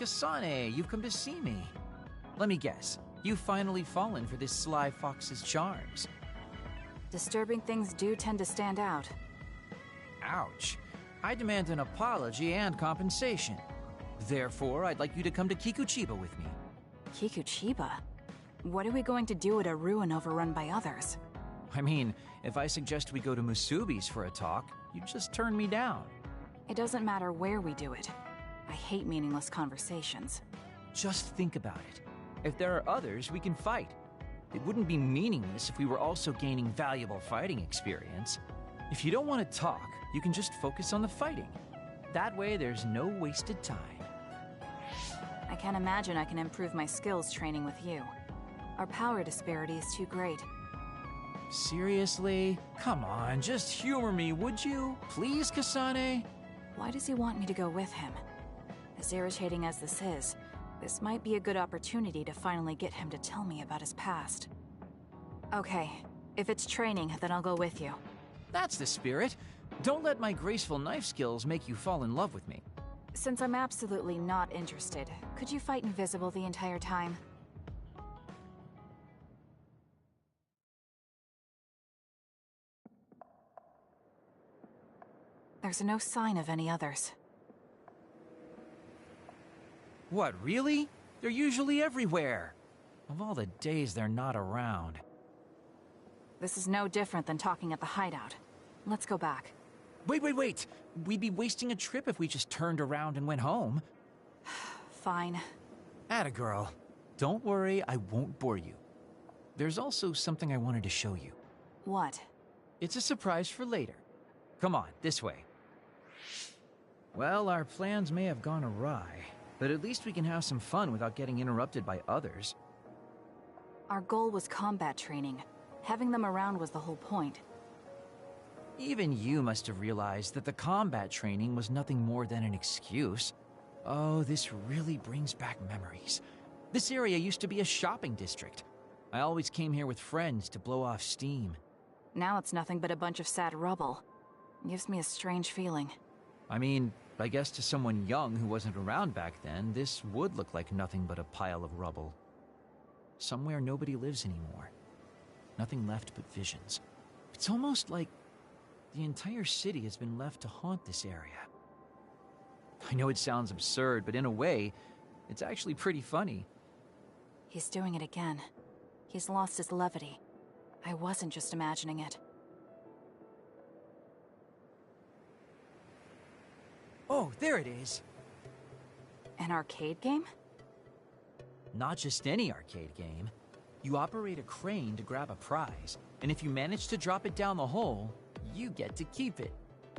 Kasane, you've come to see me. Let me guess, you've finally fallen for this sly fox's charms. Disturbing things do tend to stand out. Ouch. I demand an apology and compensation. Therefore, I'd like you to come to Kikuchiba with me. Kikuchiba? What are we going to do at a ruin overrun by others? I mean, if I suggest we go to Musubi's for a talk, you'd just turn me down. It doesn't matter where we do it. I hate meaningless conversations. Just think about it. If there are others, we can fight. It wouldn't be meaningless if we were also gaining valuable fighting experience. If you don't want to talk, you can just focus on the fighting. That way, there's no wasted time. I can't imagine I can improve my skills training with you. Our power disparity is too great. Seriously? Come on, just humor me, would you? Please, Kasane? Why does he want me to go with him? As irritating as this might be a good opportunity to finally get him to tell me about his past. Okay, if it's training, then I'll go with you. That's the spirit. Don't let my graceful knife skills make you fall in love with me. Since I'm absolutely not interested, could you fight invisible the entire time? There's no sign of any others. What, really? They're usually everywhere. Of all the days they're not around. This is no different than talking at the hideout. Let's go back. Wait! We'd be wasting a trip if we just turned around and went home. Fine. Atta girl. Don't worry, I won't bore you. There's also something I wanted to show you. What? It's a surprise for later. Come on, this way. Well, our plans may have gone awry, but at least we can have some fun without getting interrupted by others. Our goal was combat training. Having them around was the whole point. Even you must have realized that the combat training was nothing more than an excuse. Oh, this really brings back memories. This area used to be a shopping district. I always came here with friends to blow off steam. Now it's nothing but a bunch of sad rubble. Gives me a strange feeling. I mean, I guess to someone young who wasn't around back then, this would look like nothing but a pile of rubble. Somewhere nobody lives anymore. Nothing left but visions. It's almost like the entire city has been left to haunt this area. I know it sounds absurd, but in a way, it's actually pretty funny. He's doing it again. He's lost his levity. I wasn't just imagining it. Oh, there it is. An arcade game? Not just any arcade game. You operate a crane to grab a prize, and if you manage to drop it down the hole, you get to keep it.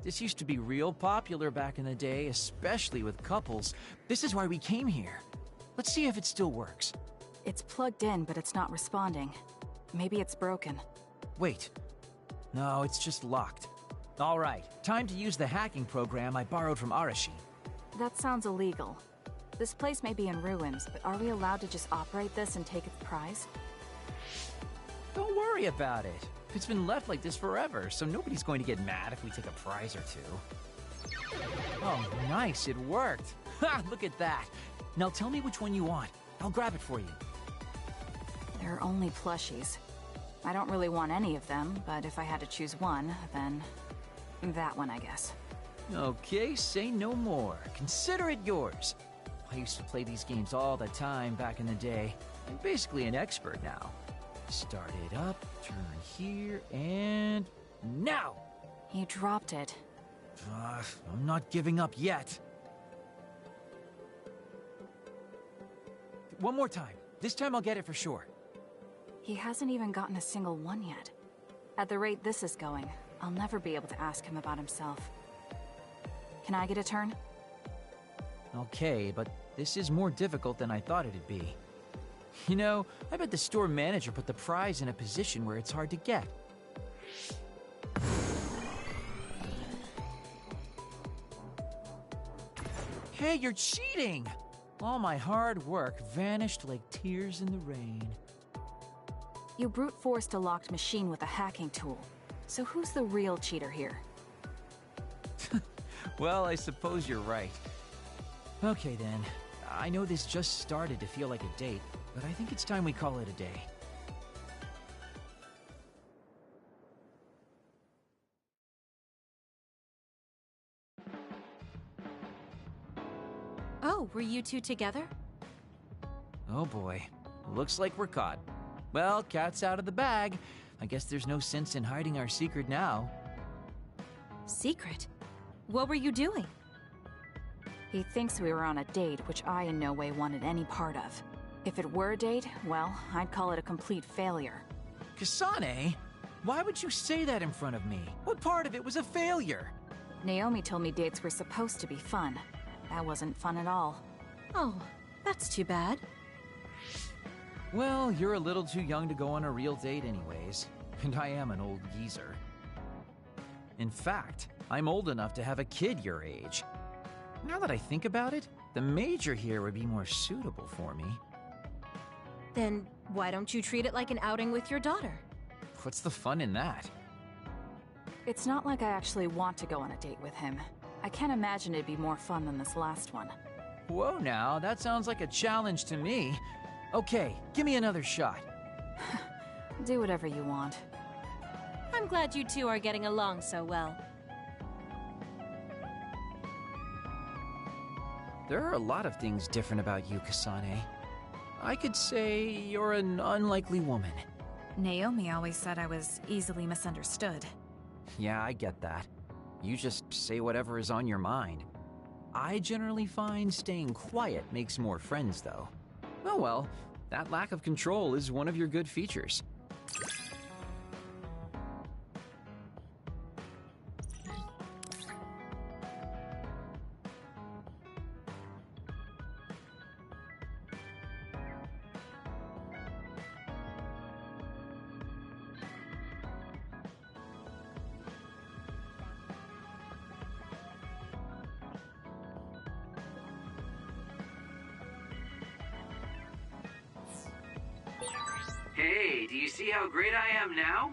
This used to be real popular back in the day, especially with couples. This is why we came here. Let's see if it still works. It's plugged in, but it's not responding. Maybe it's broken. Wait. No, it's just locked. All right, time to use the hacking program I borrowed from Arashi. That sounds illegal. This place may be in ruins, but are we allowed to just operate this and take its prize? Don't worry about it. It's been left like this forever, so nobody's going to get mad if we take a prize or two. Oh, nice, it worked. Ha, look at that. Now tell me which one you want. I'll grab it for you. There are only plushies. I don't really want any of them, but if I had to choose one, then that one, I guess. Okay, say no more. Consider it yours. I used to play these games all the time back in the day. I'm basically an expert now. Start it up, turn here, and now! You dropped it. I'm not giving up yet. One more time. This time I'll get it for sure. He hasn't even gotten a single one yet. At the rate this is going, I'll never be able to ask him about himself. Can I get a turn? Okay, but this is more difficult than I thought it'd be. You know, I bet the store manager put the prize in a position where it's hard to get. Hey, you're cheating! All my hard work vanished like tears in the rain. You brute forced a locked machine with a hacking tool. So who's the real cheater here? Well, I suppose you're right. Okay then, I know this just started to feel like a date, but I think it's time we call it a day. Oh, were you two together? Oh boy, looks like we're caught. Well, cat's out of the bag. I guess there's no sense in hiding our secret now. Secret? What were you doing? He thinks we were on a date, which I in no way wanted any part of. If it were a date, well, I'd call it a complete failure. Kasane? Why would you say that in front of me? What part of it was a failure? Naomi told me dates were supposed to be fun. That wasn't fun at all. Oh, that's too bad. Well, you're a little too young to go on a real date anyways, and I am an old geezer. In fact, I'm old enough to have a kid your age. Now that I think about it, the major here would be more suitable for me. Then why don't you treat it like an outing with your daughter? What's the fun in that? It's not like I actually want to go on a date with him. I can't imagine it'd be more fun than this last one. Whoa now, that sounds like a challenge to me. Okay, give me another shot. Do whatever you want. I'm glad you two are getting along so well. There are a lot of things different about you, Kasane. I could say you're an unlikely woman. Naomi always said I was easily misunderstood. Yeah, I get that. You just say whatever is on your mind. I generally find staying quiet makes more friends, though. Oh well, that lack of control is one of your good features. Hey, do you see how great I am now?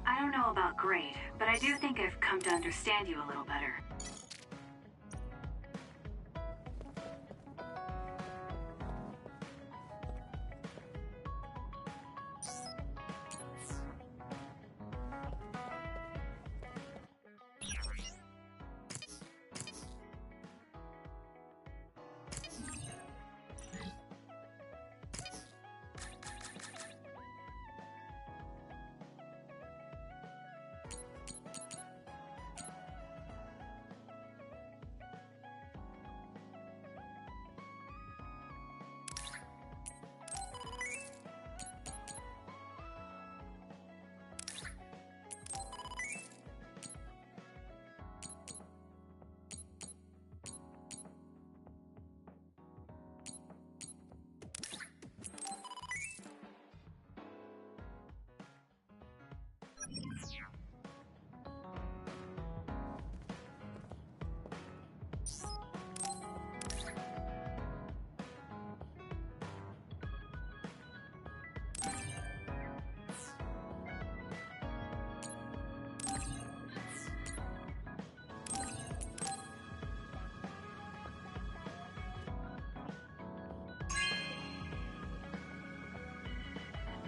I don't know about great, but I do think I've come to understand you a little better.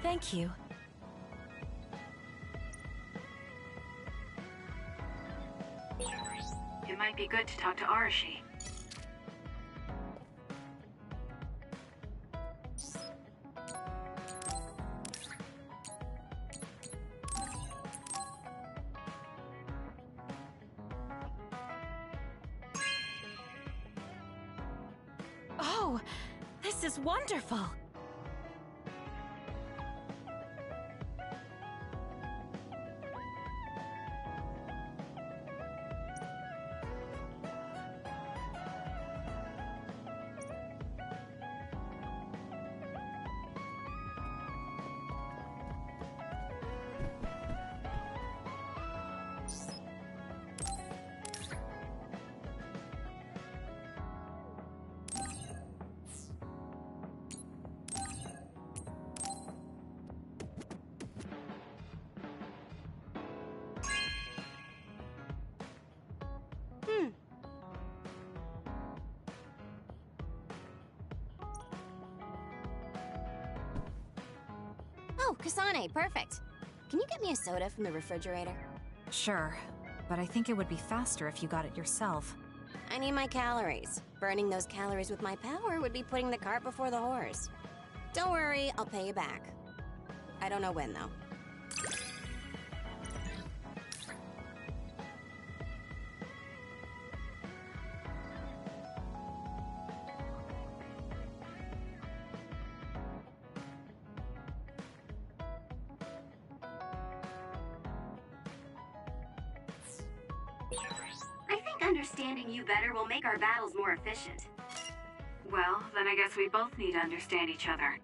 Thank you. It might be good to talk to Arashi. Oh, this is wonderful. Oh, Kasane, perfect. Can you get me a soda from the refrigerator? Sure, but I think it would be faster if you got it yourself. I need my calories. Burning those calories with my power would be putting the cart before the horse. Don't worry, I'll pay you back. I don't know when, though. I think understanding you better will make our battles more efficient. Well, then I guess we both need to understand each other.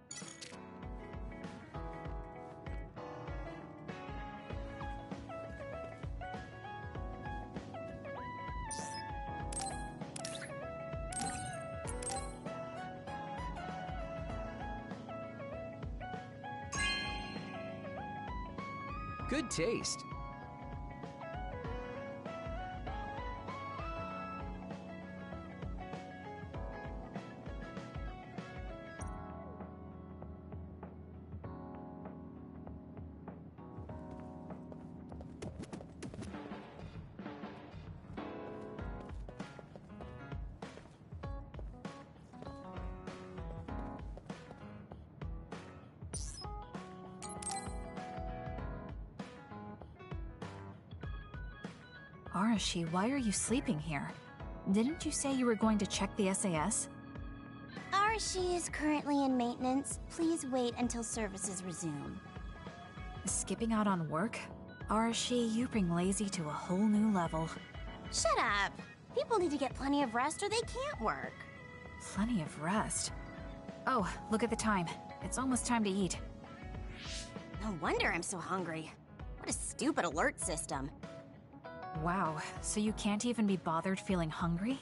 Good taste. Arashi, why are you sleeping here? Didn't you say you were going to check the SAS? Arashi is currently in maintenance. Please wait until services resume. Skipping out on work? Arashi, you bring lazy to a whole new level. Shut up! People need to get plenty of rest or they can't work. Plenty of rest. Oh, look at the time. It's almost time to eat. No wonder I'm so hungry. What a stupid alert system. Wow, so you can't even be bothered feeling hungry?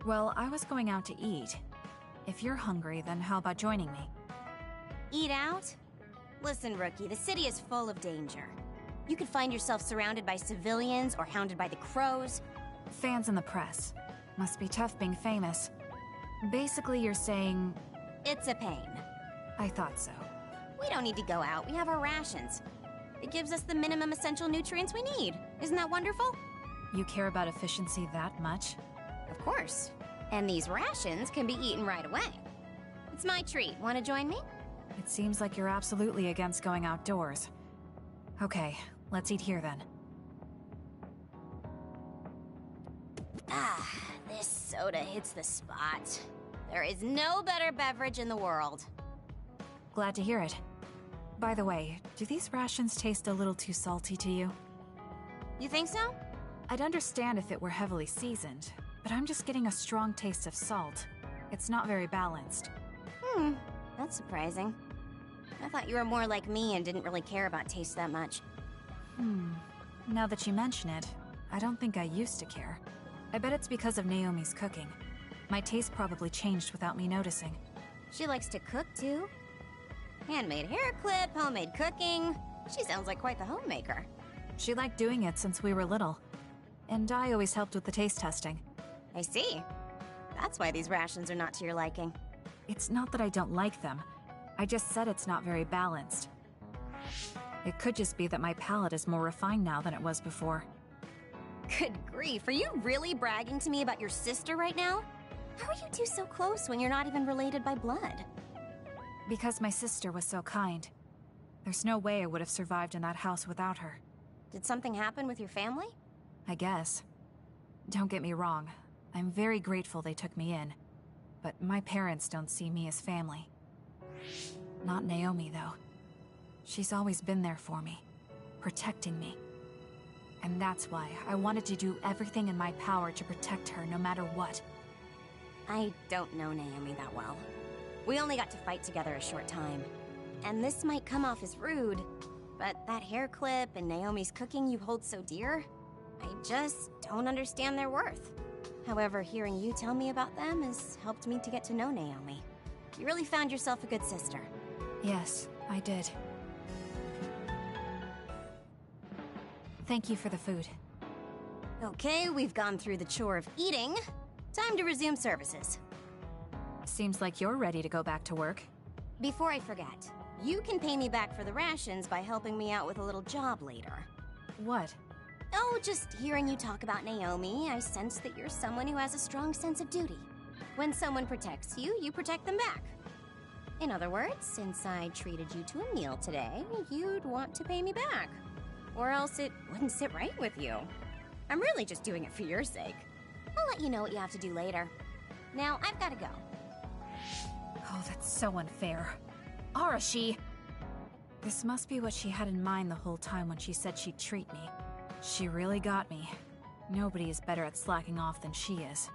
Well, I was going out to eat. If you're hungry, then how about joining me? Eat out? Listen, Rookie, the city is full of danger. You could find yourself surrounded by civilians or hounded by the crows. Fans in the press. Must be tough being famous. Basically, you're saying... It's a pain. I thought so. We don't need to go out. We have our rations. It gives us the minimum essential nutrients we need. Isn't that wonderful? You care about efficiency that much? Of course. And these rations can be eaten right away. It's my treat. Want to join me? It seems like you're absolutely against going outdoors. Okay, let's eat here then. Ah, this soda hits the spot. There is no better beverage in the world. Glad to hear it. By the way, do these rations taste a little too salty to you? You think so? I'd understand if it were heavily seasoned, but I'm just getting a strong taste of salt. It's not very balanced. That's surprising. I thought you were more like me and didn't really care about taste that much. Now that you mention it, I don't think I used to care. I bet it's because of Naomi's cooking. My taste probably changed without me noticing. She likes to cook, too. Handmade hair clip, homemade cooking. She sounds like quite the homemaker. She liked doing it since we were little. And I always helped with the taste testing. I see. That's why these rations are not to your liking. It's not that I don't like them. I just said it's not very balanced. It could just be that my palate is more refined now than it was before. Good grief, are you really bragging to me about your sister right now? How are you two so close when you're not even related by blood? Because my sister was so kind. There's no way I would have survived in that house without her. Did something happen with your family? I guess. Don't get me wrong. I'm very grateful they took me in. But my parents don't see me as family. Not Naomi, though. She's always been there for me, protecting me. And that's why I wanted to do everything in my power to protect her no matter what. I don't know Naomi that well. We only got to fight together a short time. And this might come off as rude, but that hair clip and Naomi's cooking you hold so dear, I just don't understand their worth. However, hearing you tell me about them has helped me to get to know Naomi. You really found yourself a good sister. Yes, I did. Thank you for the food. Okay, we've gone through the chore of eating. Time to resume services. Seems like you're ready to go back to work. Before I forget, You can pay me back for the rations by helping me out with a little job later. What? Oh, just hearing you talk about Naomi, I sense that you're someone who has a strong sense of duty. When someone protects you, you protect them back. In other words, since I treated you to a meal today, you'd want to pay me back. Or else it wouldn't sit right with you. I'm really just doing it for your sake. I'll let you know what you have to do later. Now, I've got to go. Oh, that's so unfair. Arashi! This must be what she had in mind the whole time when she said she'd treat me. She really got me. Nobody is better at slacking off than she is.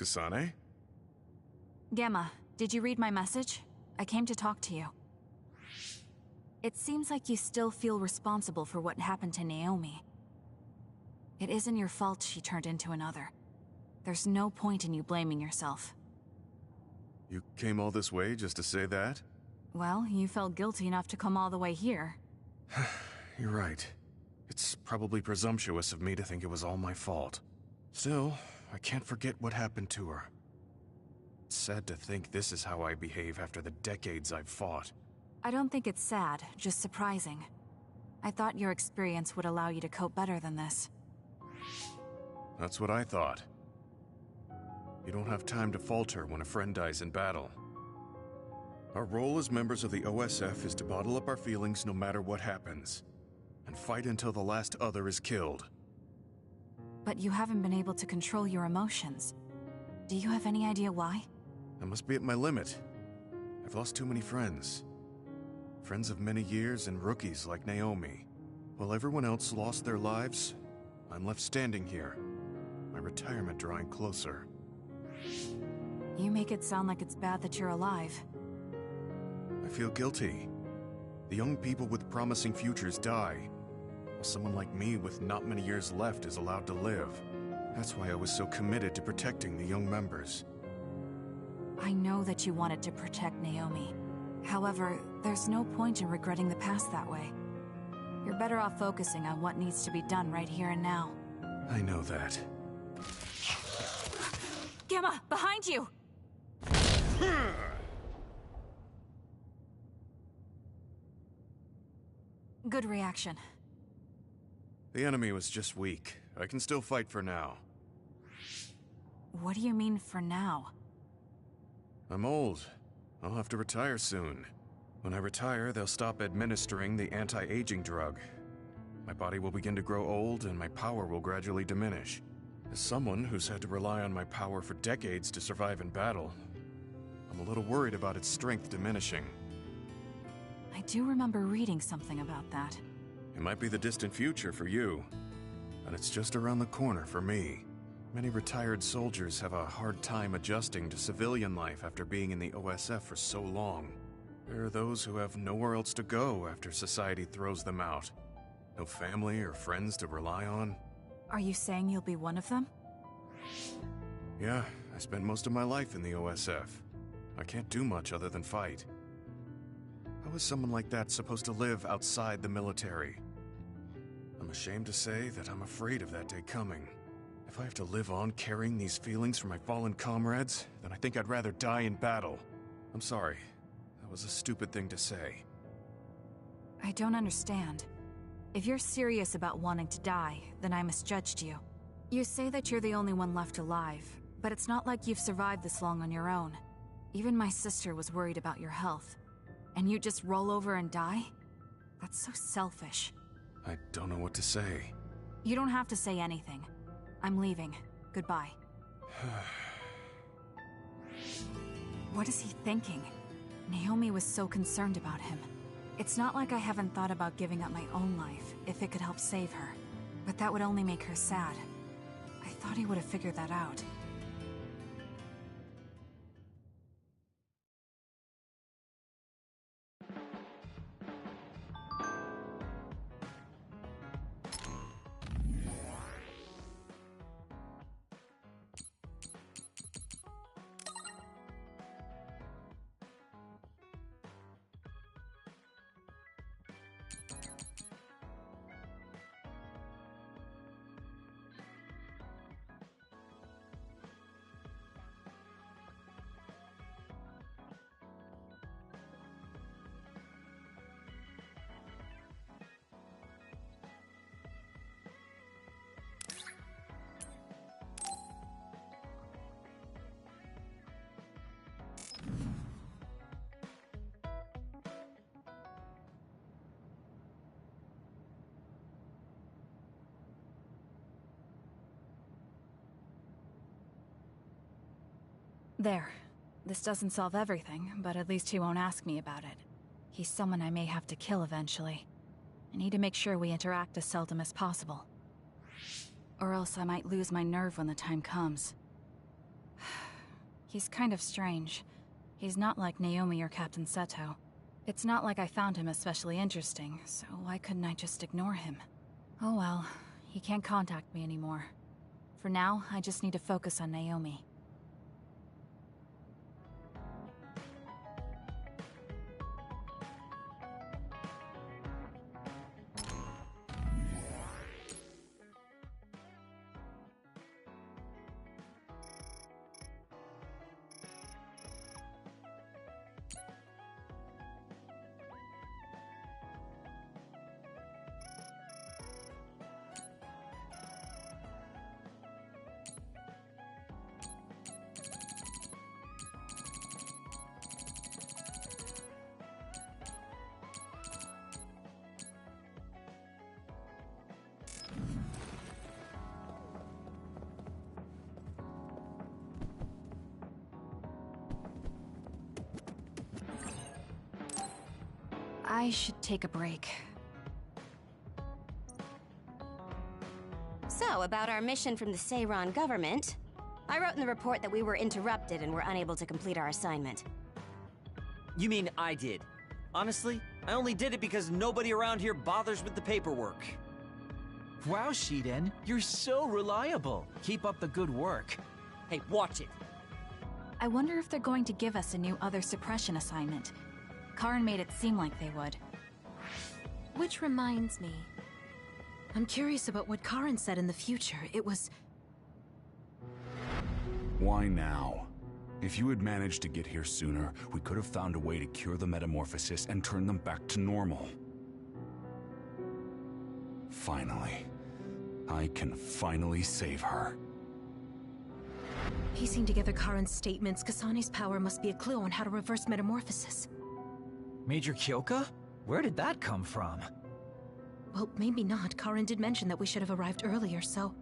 Kasane? Gemma, did you read my message? I came to talk to you. It seems like you still feel responsible for what happened to Naomi. It isn't your fault she turned into another. There's no point in you blaming yourself. You came all this way just to say that? Well, you felt guilty enough to come all the way here. You're right. It's probably presumptuous of me to think it was all my fault. Still, I can't forget what happened to her. It's sad to think this is how I behave after the decades I've fought. I don't think it's sad, just surprising. I thought your experience would allow you to cope better than this. That's what I thought. You don't have time to falter when a friend dies in battle. Our role as members of the OSF is to bottle up our feelings no matter what happens, and fight until the last other is killed. But you haven't been able to control your emotions. Do you have any idea why? I must be at my limit. I've lost too many friends. Friends of many years and rookies like Naomi. While everyone else lost their lives, I'm left standing here, my retirement drawing closer. You make it sound like it's bad that you're alive. I feel guilty. The young people with promising futures die, while someone like me with not many years left is allowed to live. That's why I was so committed to protecting the young members. I know that you wanted to protect Naomi. However, there's no point in regretting the past that way. You're better off focusing on what needs to be done right here and now. I know that. Gemma, behind you! Good reaction. The enemy was just weak. I can still fight for now. What do you mean for now? I'm old. I'll have to retire soon. When I retire, they'll stop administering the anti-aging drug. My body will begin to grow old and my power will gradually diminish. As someone who's had to rely on my power for decades to survive in battle, I'm a little worried about its strength diminishing. I do remember reading something about that. It might be the distant future for you, but it's just around the corner for me. Many retired soldiers have a hard time adjusting to civilian life after being in the OSF for so long. There are those who have nowhere else to go after society throws them out. No family or friends to rely on. Are you saying you'll be one of them? Yeah, I spent most of my life in the OSF. I can't do much other than fight. How is someone like that supposed to live outside the military? I'm ashamed to say that I'm afraid of that day coming. If I have to live on carrying these feelings for my fallen comrades, then I think I'd rather die in battle. I'm sorry. That was a stupid thing to say. I don't understand. If you're serious about wanting to die, then I misjudged you. You say that you're the only one left alive, but it's not like you've survived this long on your own. Even my sister was worried about your health. And you just roll over and die? That's so selfish. I don't know what to say. You don't have to say anything. I'm leaving. Goodbye. What is he thinking? Naomi was so concerned about him. It's not like I haven't thought about giving up my own life, if it could help save her. But that would only make her sad. I thought he would have figured that out. There. This doesn't solve everything, but at least he won't ask me about it. He's someone I may have to kill eventually. I need to make sure we interact as seldom as possible. Or else I might lose my nerve when the time comes. He's kind of strange. He's not like Naomi or Captain Seto. It's not like I found him especially interesting, so why couldn't I just ignore him? Oh well, he can't contact me anymore. For now, I just need to focus on Naomi. I should take a break. So, about our mission from the Seiran government, I wrote in the report that we were interrupted and were unable to complete our assignment. You mean I did? Honestly, I only did it because nobody around here bothers with the paperwork. Wow, Shiden, you're so reliable. Keep up the good work. Hey, watch it. I wonder if they're going to give us a new other suppression assignment. Karin made it seem like they would. Which reminds me, I'm curious about what Karin said in the future. It was... Why now? If you had managed to get here sooner, we could have found a way to cure the metamorphosis and turn them back to normal. Finally. I can finally save her. Piecing together Karen's statements, Kasane's power must be a clue on how to reverse metamorphosis. Major Kyoka? Where did that come from? Well, maybe not. Karen did mention that we should have arrived earlier, so...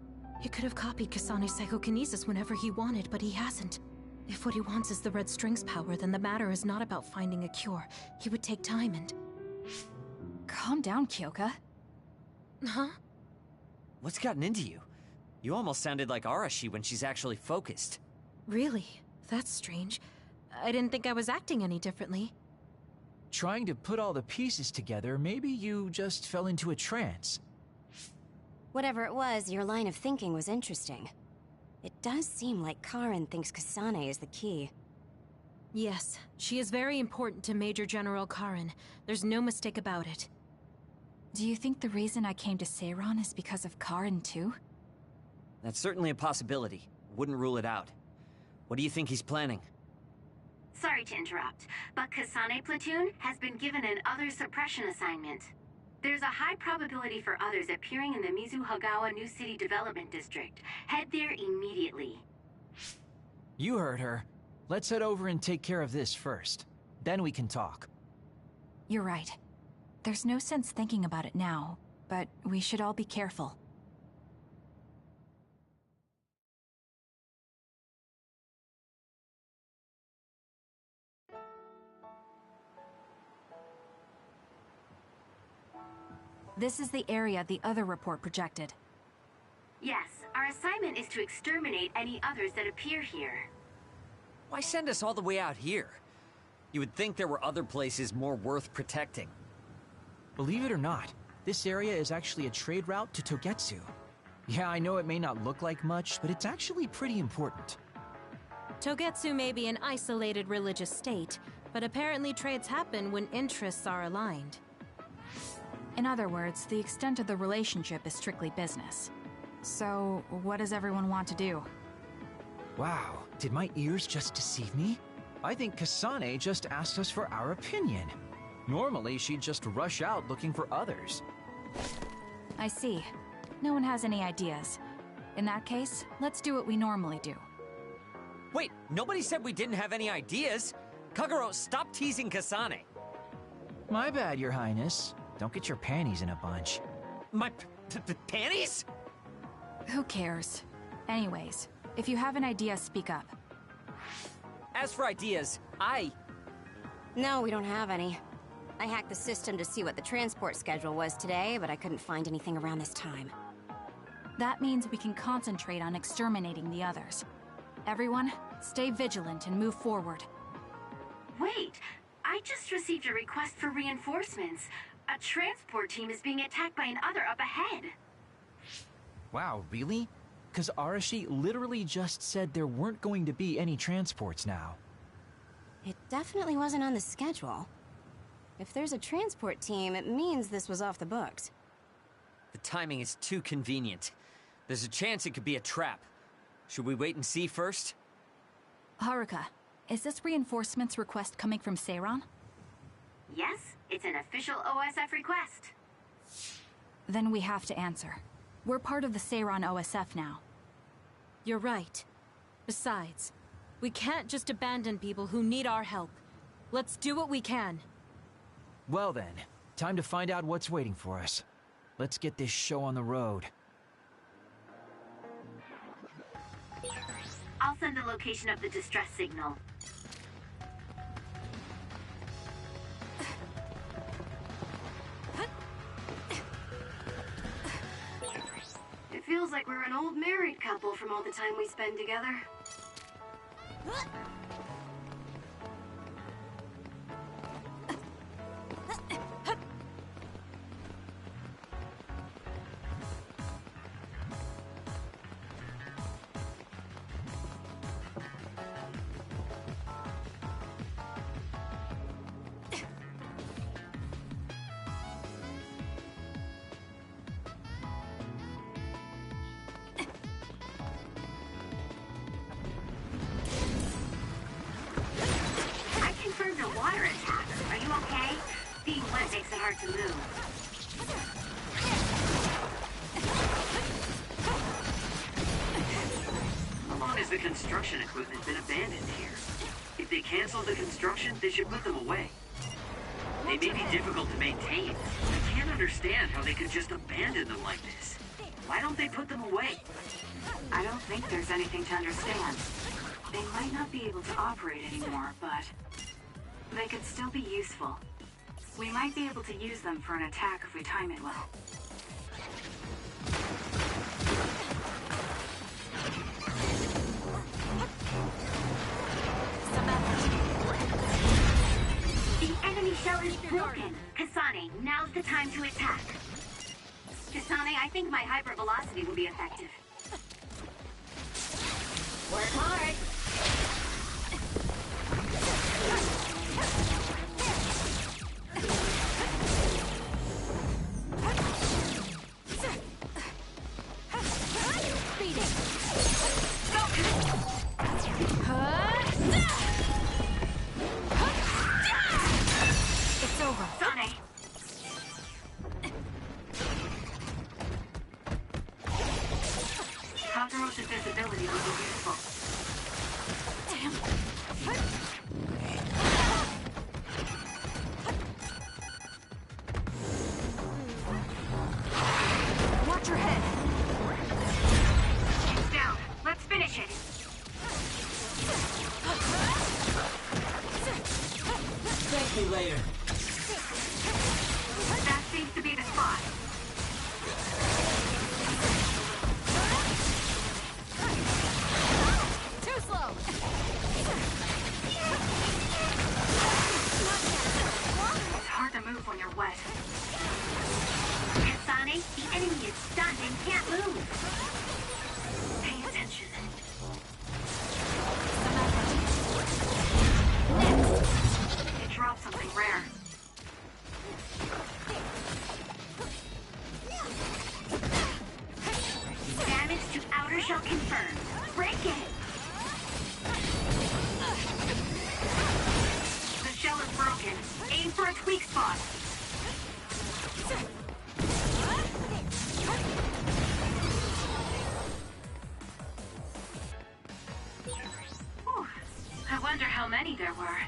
He could have copied Kasane's psychokinesis whenever he wanted, but he hasn't. If what he wants is the Red String's power, then the matter is not about finding a cure. He would take time and... Calm down, Kyoka. Huh? What's gotten into you? You almost sounded like Arashi when she's actually focused. Really? That's strange. I didn't think I was acting any differently. Trying to put all the pieces together, maybe you just fell into a trance. Whatever it was, your line of thinking was interesting. It does seem like Karen thinks Kasane is the key. Yes, she is very important to Major General Karen. There's no mistake about it. Do you think the reason I came to Seiran is because of Karen, too? That's certainly a possibility. Wouldn't rule it out. What do you think he's planning? Sorry to interrupt, but Kasane Platoon has been given an other suppression assignment. There's a high probability for others appearing in the Mizuhagawa New City Development District. Head there immediately. You heard her. Let's head over and take care of this first. Then we can talk. You're right. There's no sense thinking about it now, but we should all be careful. This is the area the other report projected. Yes, our assignment is to exterminate any others that appear here. Why send us all the way out here? You would think there were other places more worth protecting. Believe it or not, this area is actually a trade route to Togetsu. Yeah, I know it may not look like much, but it's actually pretty important. Togetsu may be an isolated religious state, but apparently trades happen when interests are aligned. In other words, the extent of the relationship is strictly business. So, what does everyone want to do? Wow, did my ears just deceive me? I think Kasane just asked us for our opinion. Normally, she'd just rush out looking for others. I see. No one has any ideas. In that case, let's do what we normally do. Wait, nobody said we didn't have any ideas. Kagero, stop teasing Kasane. My bad, Your Highness. Don't get your panties in a bunch. My panties? Who cares? Anyways, if you have an idea, speak up. As for ideas, No, we don't have any. I hacked the system to see what the transport schedule was today, but I couldn't find anything around this time. That means we can concentrate on exterminating the others. Everyone, stay vigilant and move forward. Wait, I just received a request for reinforcements. A transport team is being attacked by an other up ahead. Wow, really? 'Cause Arashi literally just said there weren't going to be any transports now. It definitely wasn't on the schedule. If there's a transport team, it means this was off the books. The timing is too convenient. There's a chance it could be a trap. Should we wait and see first? Haruka, is this reinforcements request coming from Seiran? Yes, it's an official OSF request. Then we have to answer. We're part of the Seiran OSF now. You're right. Besides, we can't just abandon people who need our help. Let's do what we can. Well then, time to find out what's waiting for us. Let's get this show on the road. I'll send the location of the distress signal. It feels like we're an old married couple from all the time we spend together. A water attack. Are you okay? Being wet makes it hard to move. How long is the construction equipment been abandoned here. If they canceled the construction, they should put them away. They may be difficult to maintain. I can't understand how they could just abandon them like this. Why don't they put them away? I don't think there's anything to understand. They might not be able to operate anymore, but they could still be useful. We might be able to use them for an attack if we time it well. The enemy shell is broken. Kasane, now's the time to attack. Kasane, I think my hypervelocity will be effective. Work hard. It's over. Sane. Counter-Roach invisibility will be useful. Watch your head. It's down. Let's finish it. Thank you later. That seems to be the spot. Too slow. It's hard to move when you're wet. Kasane, the enemy is stunned and can't move. Pay attention. It dropped something rare. Damage to outer shell confirmed. Break it! The shell is broken. Aim for its weak spot. Whew. I wonder how many there were.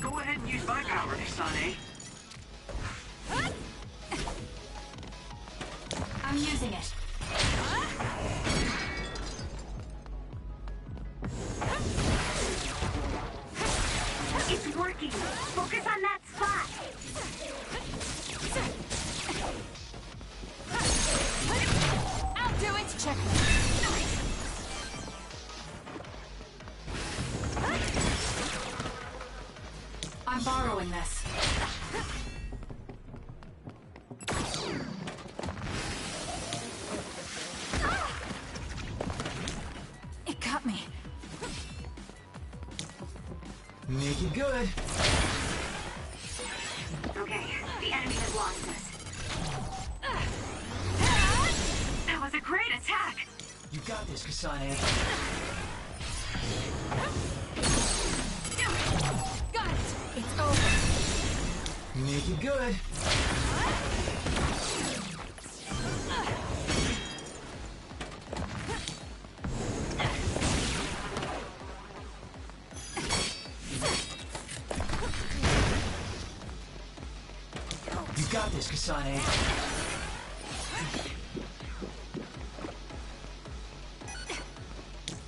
Go ahead and use my power, Kasane. I'm using it. It's working. Focus on that spot. I'll do it. Check. I'm borrowing this. It got me. Make it good. Okay, the enemy has lost us. That was a great attack. You got this, Kasane. Got it. It's over. Make it good. You got this, Kasane.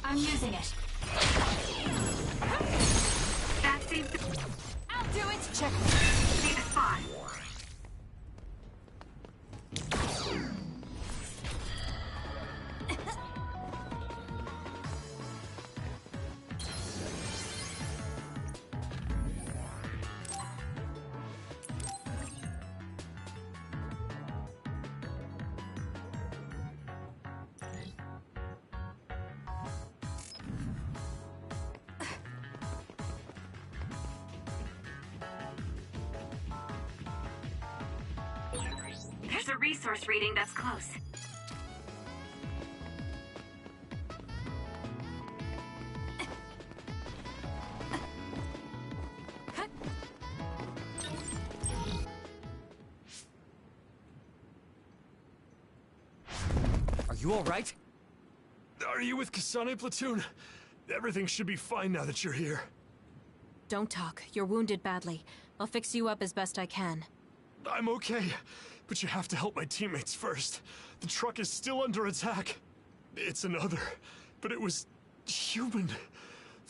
I'm using it. That seems to I'll do it. Check. be the spot. resource reading that's close. Are you alright? Are you with Kasane Platoon? Everything should be fine now that you're here. Don't talk. You're wounded badly. I'll fix you up as best I can. I'm okay, but you have to help my teammates first. The truck is still under attack. It's another, but it was human.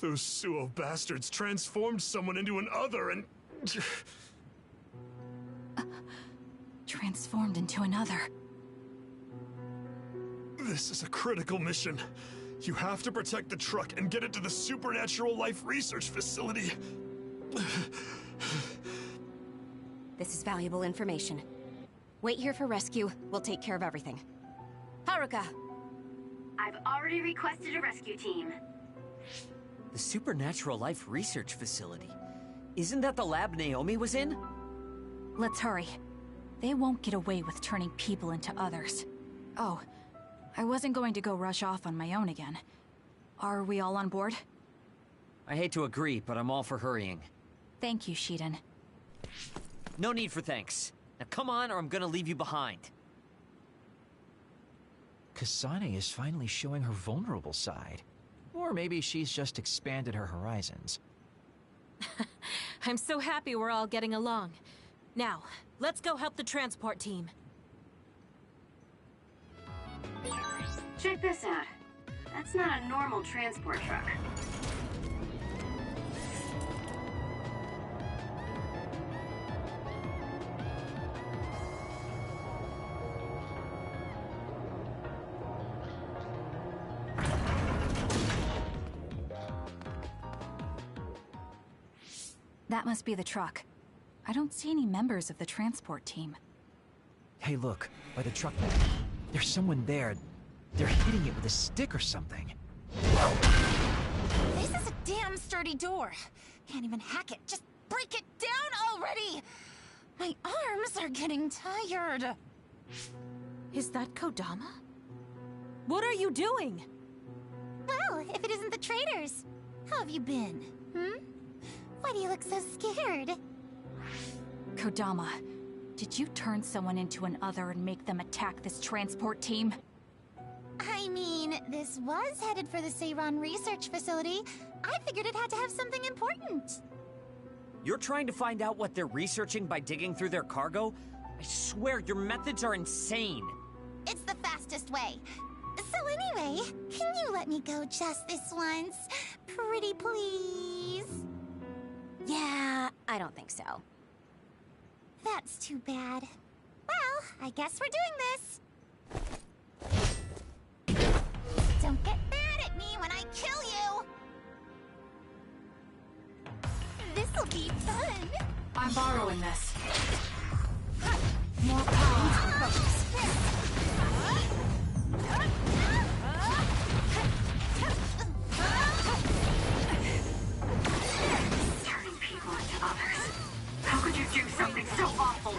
Those Suo bastards transformed someone into an other and... Transformed into another. This is a critical mission. You have to protect the truck and get it to the Supernatural Life Research Facility. This is valuable information. Wait here for rescue. We'll take care of everything. Haruka! I've already requested a rescue team. The Supernatural Life Research Facility. Isn't that the lab Naomi was in? Let's hurry. They won't get away with turning people into others. Oh, I wasn't going to go rush off on my own again. Are we all on board? I hate to agree, but I'm all for hurrying. Thank you, Shiden. No need for thanks. Now come on, or I'm gonna leave you behind. Kasane is finally showing her vulnerable side. Or maybe she's just expanded her horizons. I'm so happy we're all getting along. Now, let's go help the transport team. Check this out. That's not a normal transport truck. That must be the truck. I don't see any members of the transport team. Hey, look, by the truck. There's someone there. They're hitting it with a stick or something. This is a damn sturdy door. Can't even hack it. Just break it down already! My arms are getting tired. Is that Kodama? What are you doing? Well, if it isn't the traitors. How have you been? Why do you look so scared? Kodama, did you turn someone into an other and make them attack this transport team? I mean, this was headed for the Seiran Research Facility. I figured it had to have something important. You're trying to find out what they're researching by digging through their cargo? I swear, your methods are insane. It's the fastest way. So anyway, can you let me go just this once? Pretty please? Yeah, I don't think so. That's too bad. Well, I guess we're doing this. Don't get mad at me when I kill you! This'll be fun! I'm borrowing this. More power. Turning people into others. How could you do something so awful?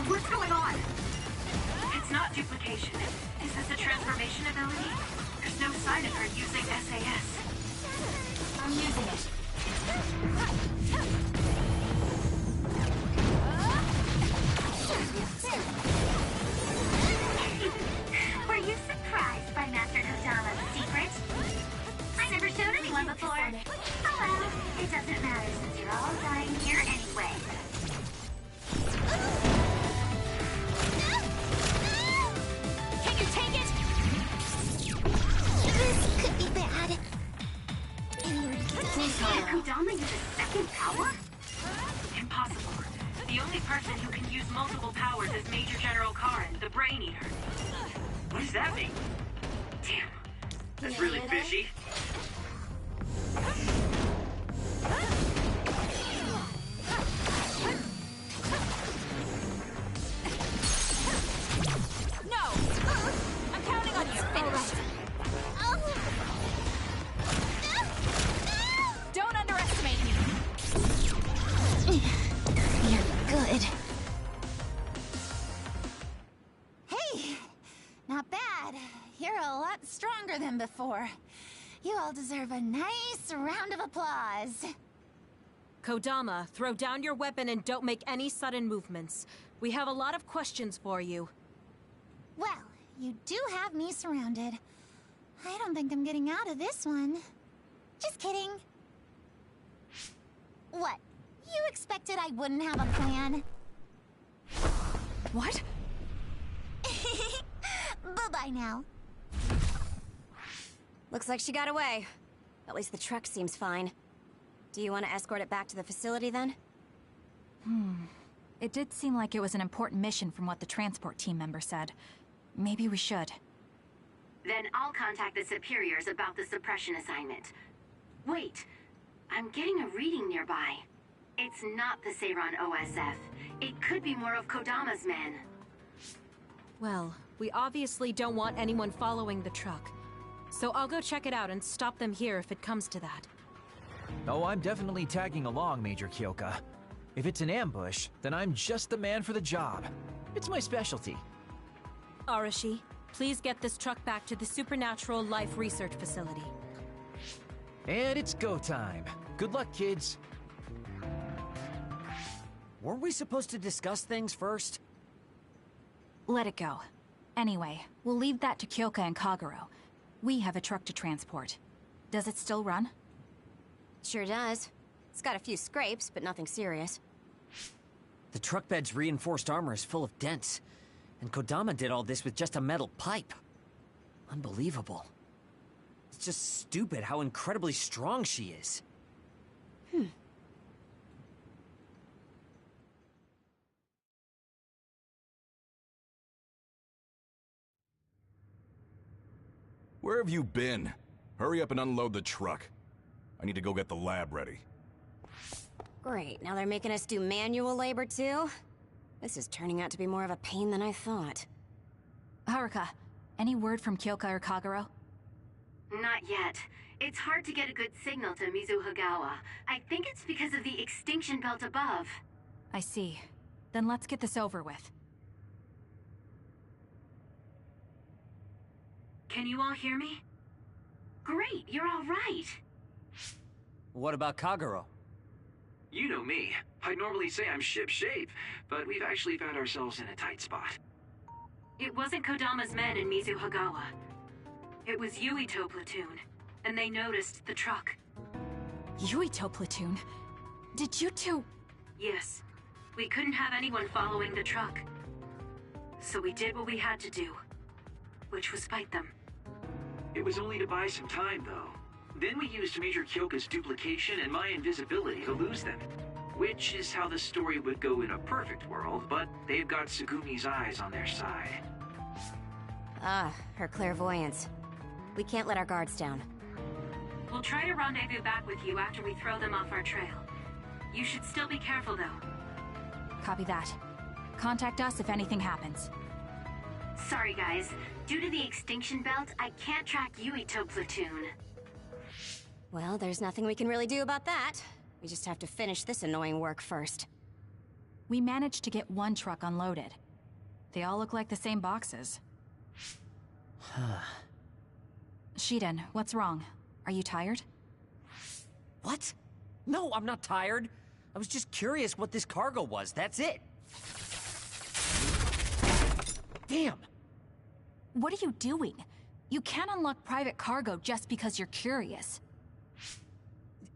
What's going on? It's not duplication. Is this a transformation ability? There's no sign of her using SAS. I'm using it. Were you surprised by Master Kodama's secret? I never showed anyone before. Oh well, it doesn't matter since you're all dying here anyway. Can you take it? This could be bad. Did Kodama use a second power? Impossible. The only person who can use multiple powers is Major General Karen, the Brain Eater. What does that mean? Damn, that's really fishy. No! him before. You all deserve a nice round of applause. Kodama, throw down your weapon and don't make any sudden movements. We have a lot of questions for you. Well, you do have me surrounded. I don't think I'm getting out of this one. Just kidding. What? You expected I wouldn't have a plan? What? Bye-bye now. Looks like she got away. At least the truck seems fine. Do you want to escort it back to the facility then? It did seem like it was an important mission from what the transport team member said. Maybe we should. Then I'll contact the superiors about the suppression assignment. Wait, I'm getting a reading nearby. It's not the Seiran OSF. It could be more of Kodama's men. Well, we obviously don't want anyone following the truck. So I'll go check it out and stop them here if it comes to that. Oh, I'm definitely tagging along, Major Kyoka. If it's an ambush, then I'm just the man for the job. It's my specialty. Arashi, please get this truck back to the Supernatural Life Research Facility. And it's go time. Good luck, kids. Weren't we supposed to discuss things first? Let it go. Anyway, we'll leave that to Kyoka and Kagero. We have a truck to transport. Does it still run? Sure does. It's got a few scrapes, but nothing serious. The truck bed's reinforced armor is full of dents. And Kodama did all this with just a metal pipe. Unbelievable. It's just stupid how incredibly strong she is. Where have you been? Hurry up and unload the truck. I need to go get the lab ready. Great, now they're making us do manual labor too? This is turning out to be more of a pain than I thought. Haruka, any word from Kyoka or Kagero? Not yet. It's hard to get a good signal to Mizuhagawa. I think it's because of the extinction belt above. I see. Then let's get this over with. Can you all hear me? Great, you're all right. What about Kagero? You know me. I'd normally say I'm ship-shape, but we've actually found ourselves in a tight spot. It wasn't Kodama's men in Mizuhagawa. It was Yuito platoon, and they noticed the truck. Yuito platoon? Did you two... Yes. We couldn't have anyone following the truck. So we did what we had to do, which was fight them. It was only to buy some time, though. Then we used Major Kyoka's duplication and my invisibility to lose them. Which is how the story would go in a perfect world, but they've got Tsugumi's eyes on their side. Ah, her clairvoyance. We can't let our guards down. We'll try to rendezvous back with you after we throw them off our trail. You should still be careful, though. Copy that. Contact us if anything happens. Sorry, guys. Due to the extinction belt, I can't track Yuito platoon. Well, there's nothing we can really do about that. We just have to finish this annoying work first. We managed to get one truck unloaded. They all look like the same boxes. Shiden, what's wrong? Are you tired? What? No, I'm not tired. I was just curious what this cargo was, that's it. Damn! What are you doing? You can't unlock private cargo just because you're curious.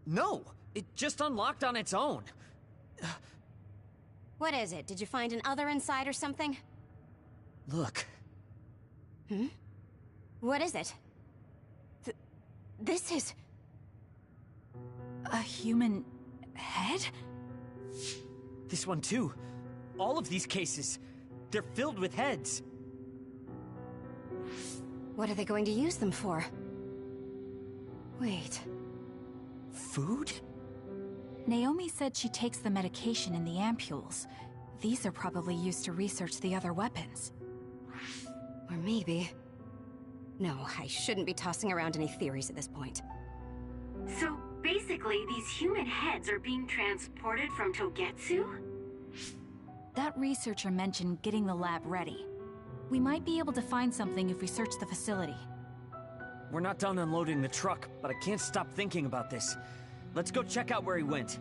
No, it just unlocked on its own. What is it? Did you find an other inside or something? Look. What is it? This is... A human head? This one too. All of these cases. They're filled with heads. What are they going to use them for? Wait. Food? Naomi said she takes the medication in the ampules. These are probably used to research the other weapons. Or maybe... No, I shouldn't be tossing around any theories at this point. So, basically, these human heads are being transported from Togetsu? That researcher mentioned getting the lab ready. We might be able to find something if we search the facility. We're not done unloading the truck, but I can't stop thinking about this. Let's go check out where he went.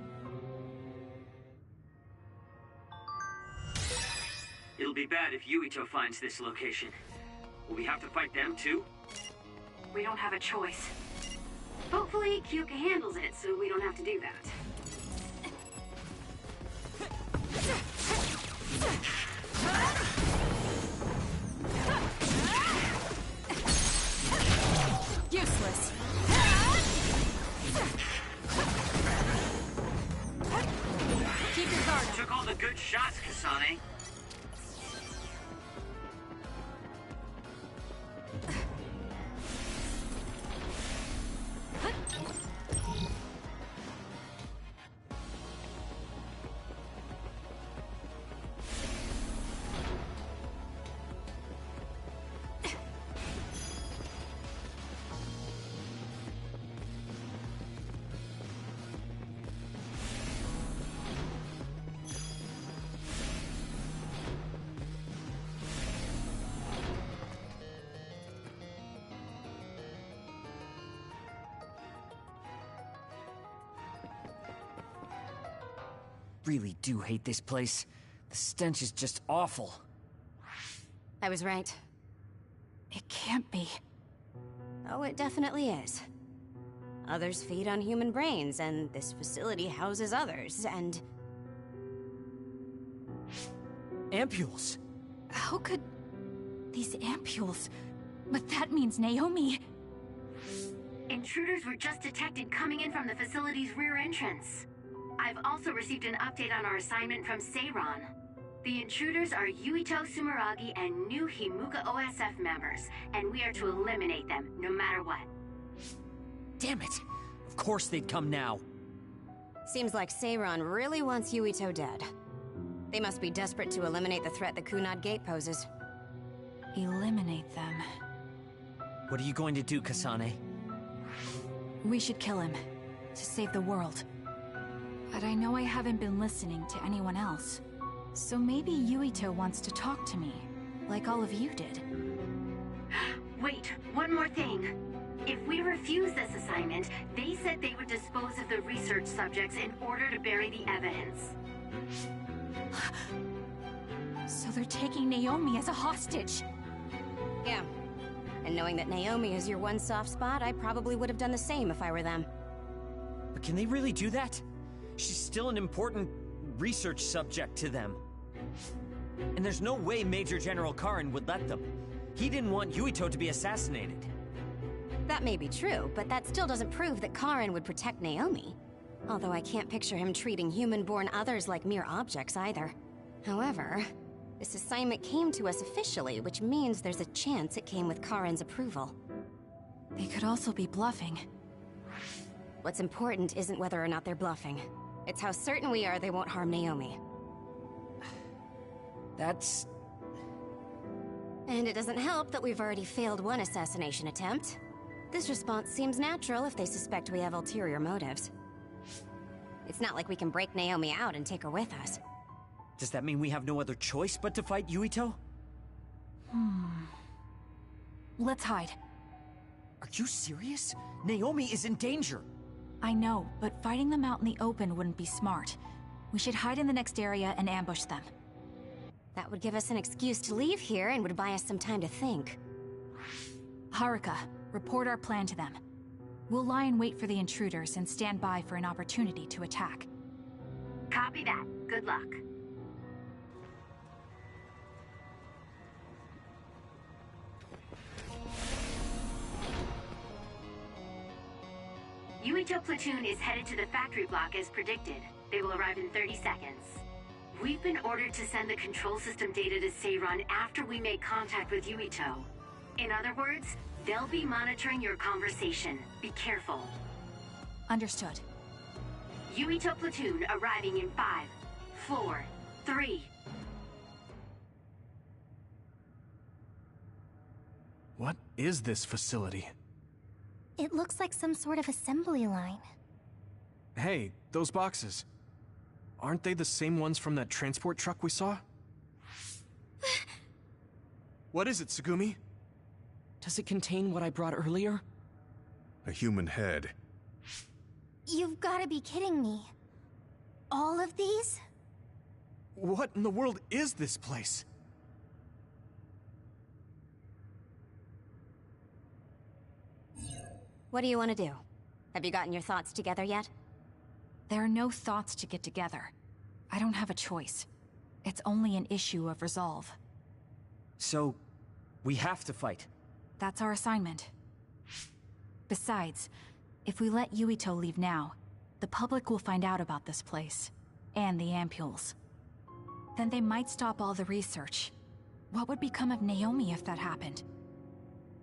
It'll be bad if Yuito finds this location. Will we have to fight them too? We don't have a choice. Hopefully, Kyoka handles it so we don't have to do that. Useless. Keep your guard up. Took all the good shots, Kasane. Really do hate this place. The stench is just awful. I was right. It can't be. Oh, it definitely is. Others feed on human brains, and this facility houses others, and... Ampules! How could... these ampules... But that means Naomi... Intruders were just detected coming in from the facility's rear entrance. I've also received an update on our assignment from Seiran. The intruders are Yuito Sumeragi and new Himuka OSF members, and we are to eliminate them, no matter what. Damn it! Of course they'd come now. Seems like Seiran really wants Yuito dead. They must be desperate to eliminate the threat the Kunad Gate poses. Eliminate them. What are you going to do, Kasane? We should kill him, to save the world. But I know I haven't been listening to anyone else. So maybe Yuito wants to talk to me, like all of you did. Wait, one more thing. If we refuse this assignment, they said they would dispose of the research subjects in order to bury the evidence. So they're taking Naomi as a hostage. Yeah. And knowing that Naomi is your one soft spot, I probably would have done the same if I were them. But can they really do that? She's still an important research subject to them. And there's no way Major General Karin would let them. He didn't want Yuito to be assassinated. That may be true, but that still doesn't prove that Karin would protect Naomi. Although I can't picture him treating human-born others like mere objects either. However, this assignment came to us officially, which means there's a chance it came with Karin's approval. They could also be bluffing. What's important isn't whether or not they're bluffing. It's how certain we are they won't harm Naomi. That's... And it doesn't help that we've already failed one assassination attempt. This response seems natural if they suspect we have ulterior motives. It's not like we can break Naomi out and take her with us. Does that mean we have no other choice but to fight Yuito? Let's hide. Are you serious? Naomi is in danger. I know, but fighting them out in the open wouldn't be smart. We should hide in the next area and ambush them. That would give us an excuse to leave here and would buy us some time to think. Haruka, report our plan to them. We'll lie in wait for the intruders and stand by for an opportunity to attack. Copy that. Good luck. Yuito platoon is headed to the factory block as predicted. They will arrive in 30 seconds. We've been ordered to send the control system data to Seiran after we make contact with Yuito. In other words, they'll be monitoring your conversation. Be careful. Understood. Yuito platoon arriving in 5, 4, 3. What is this facility? It looks like some sort of assembly line. Hey, those boxes. Aren't they the same ones from that transport truck we saw? What is it, Tsugumi? Does it contain what I brought earlier? a human head. You've gotta be kidding me. All of these? What in the world is this place? What do you want to do? Have you gotten your thoughts together yet? There are no thoughts to get together. I don't have a choice. It's only an issue of resolve. So, we have to fight. That's our assignment. Besides, if we let Yuito leave now, the public will find out about this place. And the ampules. Then they might stop all the research. What would become of Naomi if that happened?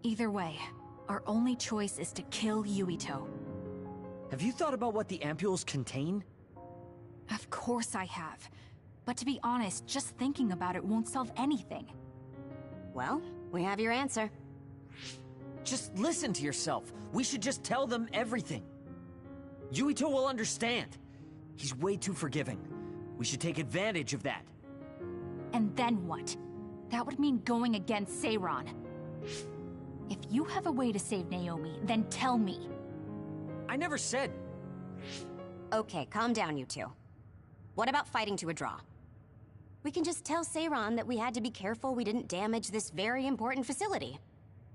Either way, our only choice is to kill Yuito. Have you thought about what the ampules contain? Of course I have. But to be honest, just thinking about it won't solve anything. Well, we have your answer. Just listen to yourself. We should just tell them everything. Yuito will understand. He's way too forgiving. We should take advantage of that. And then what? That would mean going against Seiran. If you have a way to save Naomi, then tell me. I never said... Okay, calm down, you two. What about fighting to a draw? We can just tell Seiran that we had to be careful we didn't damage this very important facility.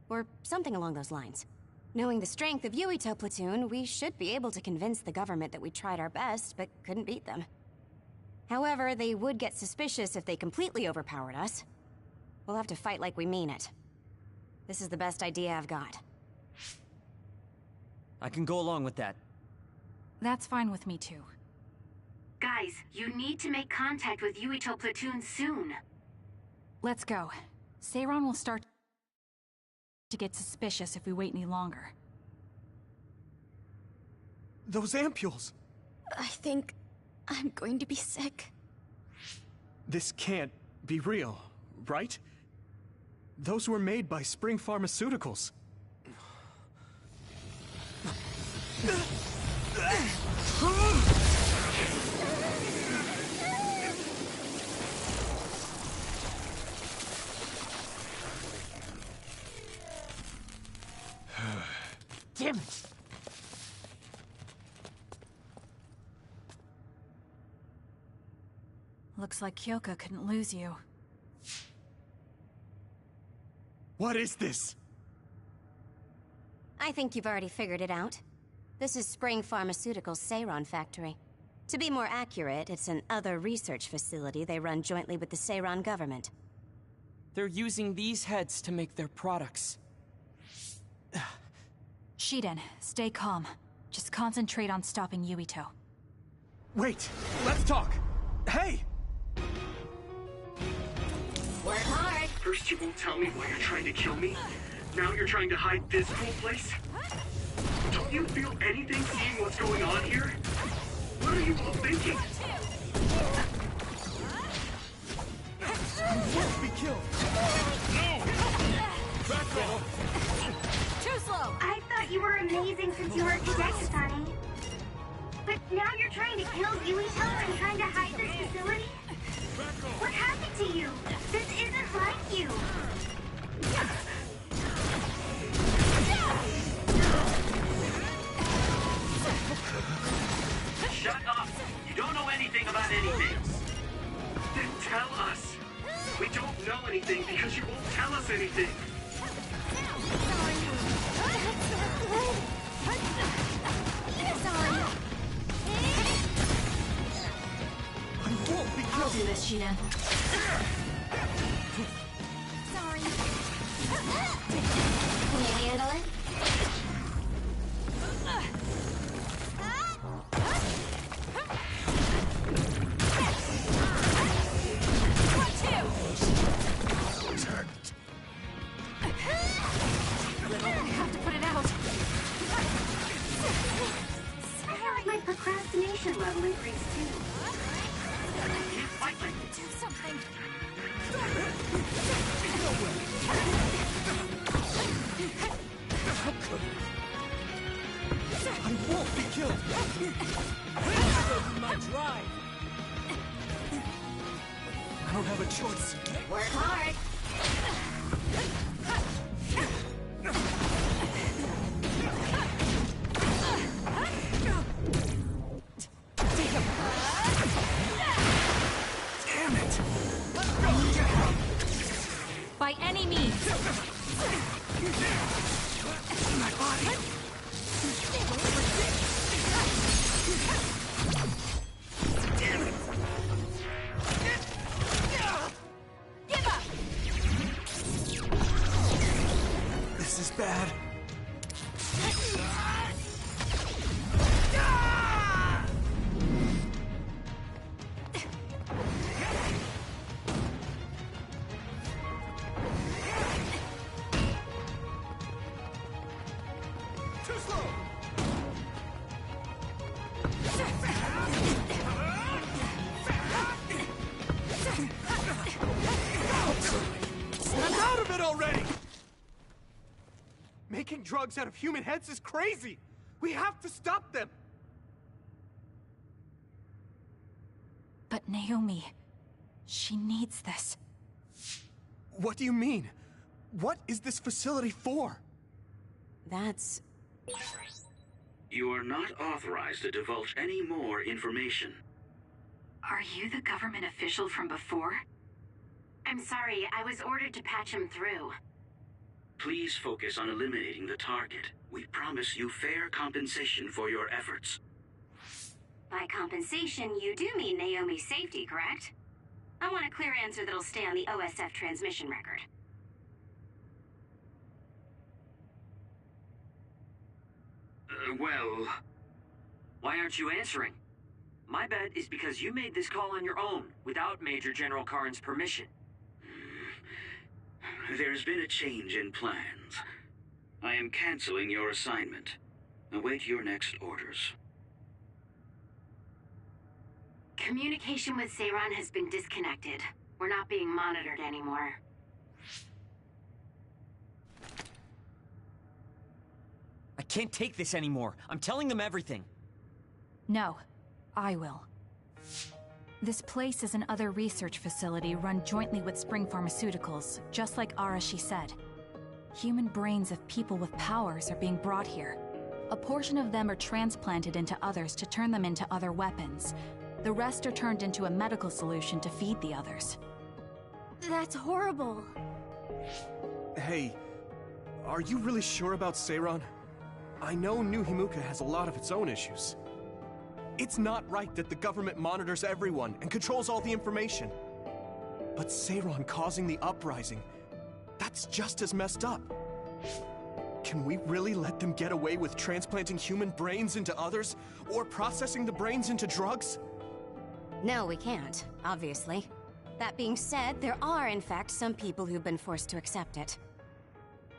Or something along those lines. Knowing the strength of Yuito Platoon, we should be able to convince the government that we tried our best, but couldn't beat them. However, they would get suspicious if they completely overpowered us. We'll have to fight like we mean it. This is the best idea I've got. I can go along with that. That's fine with me too. Guys, you need to make contact with Yuito Platoon soon. Let's go. Seiran will start to get suspicious if we wait any longer. Those ampules! I think I'm going to be sick. This can't be real, right? Those were made by Spring Pharmaceuticals. Damn it! Looks like Kyoka couldn't lose you. What is this? I think you've already figured it out. This is Spring Pharmaceuticals' Seiran factory. To be more accurate, it's an other research facility they run jointly with the Seiran government. They're using these heads to make their products. Shiden, stay calm. Just concentrate on stopping Yuito. Wait, let's talk! Hey! Work hard! First you won't tell me why you're trying to kill me. Now you're trying to hide this whole place? Don't you feel anything seeing what's going on here? What are you all thinking? You won't be killed! No! Back off! Too slow! I thought you were amazing since you were a cadet, Kasane. But now you're trying to kill Yuito and trying to hide this facility? What happened to you? This isn't like you. Shut up! You don't know anything about anything! Then tell us! We don't know anything because you won't tell us anything! I won't be I'll killed! do this, Shiden. Sorry. Can you handle it? I have to put it out. I feel like my procrastination level increased too. Can't fight like this. Do something. I won't be killed! My drive! I don't have a choice. Work hard! by any means! My body! Damn it! Give up! This is bad. Making drugs out of human heads is crazy! We have to stop them! But Naomi, she needs this. What do you mean? What is this facility for? That's... You are not authorized to divulge any more information. Are you the government official from before? I'm sorry, I was ordered to patch him through. Please focus on eliminating the target. We promise you fair compensation for your efforts. By compensation, you do mean Naomi's safety, correct? I want a clear answer that'll stay on the OSF transmission record. Well... Why aren't you answering? My bet is because you made this call on your own, without Major General Karin's permission. There's been a change in plans. I am canceling your assignment. Await your next orders. Communication with Seiran has been disconnected. We're not being monitored anymore. I can't take this anymore. I'm telling them everything. No, I will. This place is another research facility run jointly with Spring Pharmaceuticals, just like Arashi said. Human brains of people with powers are being brought here. A portion of them are transplanted into others to turn them into other weapons. The rest are turned into a medical solution to feed the others. That's horrible. Hey, are you really sure about Seiran? I know New Himuka has a lot of its own issues. It's not right that the government monitors everyone and controls all the information. But Seiran causing the uprising, that's just as messed up. Can we really let them get away with transplanting human brains into others, or processing the brains into drugs? No, we can't, obviously. That being said, there are in fact some people who've been forced to accept it.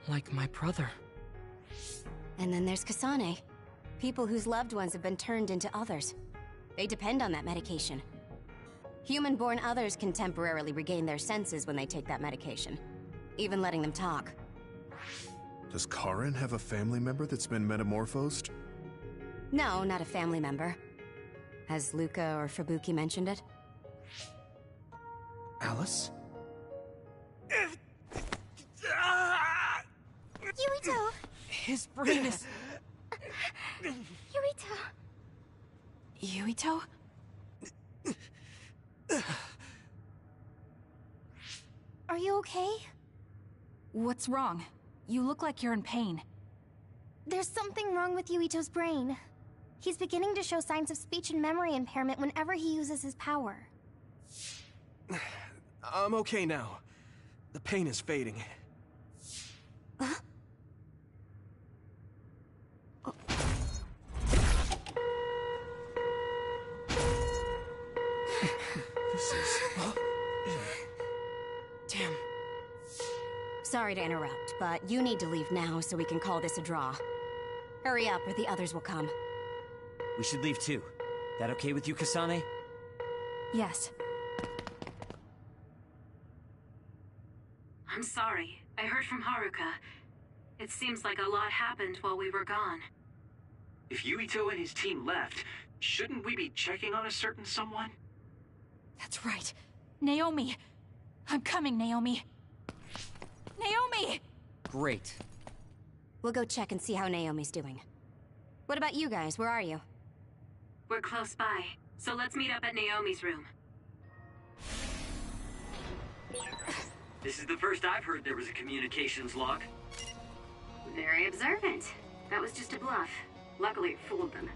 Like my brother. And then there's Kasane. People whose loved ones have been turned into others. They depend on that medication. Human-born others can temporarily regain their senses when they take that medication. Even letting them talk. Does Karin have a family member that's been metamorphosed? No, not a family member. Has Luca or Fubuki mentioned it? Alice? Yuito! His brain is... Yuito? Yuito? Are you okay? What's wrong? You look like you're in pain. There's something wrong with Yuito's brain. He's beginning to show signs of speech and memory impairment whenever he uses his power. I'm okay now. The pain is fading. This is... Damn. Sorry to interrupt, but you need to leave now so we can call this a draw. Hurry up or the others will come. We should leave too. That okay with you, Kasane? Yes. I'm sorry. I heard from Haruka. It seems like a lot happened while we were gone. If Yuito and his team left, shouldn't we be checking on a certain someone? That's right. Naomi! I'm coming, Naomi! Naomi! Great. We'll go check and see how Naomi's doing. What about you guys? Where are you? We're close by, so let's meet up at Naomi's room. This is the first I've heard there was a communications log. Very observant. That was just a bluff. Luckily, it fooled them.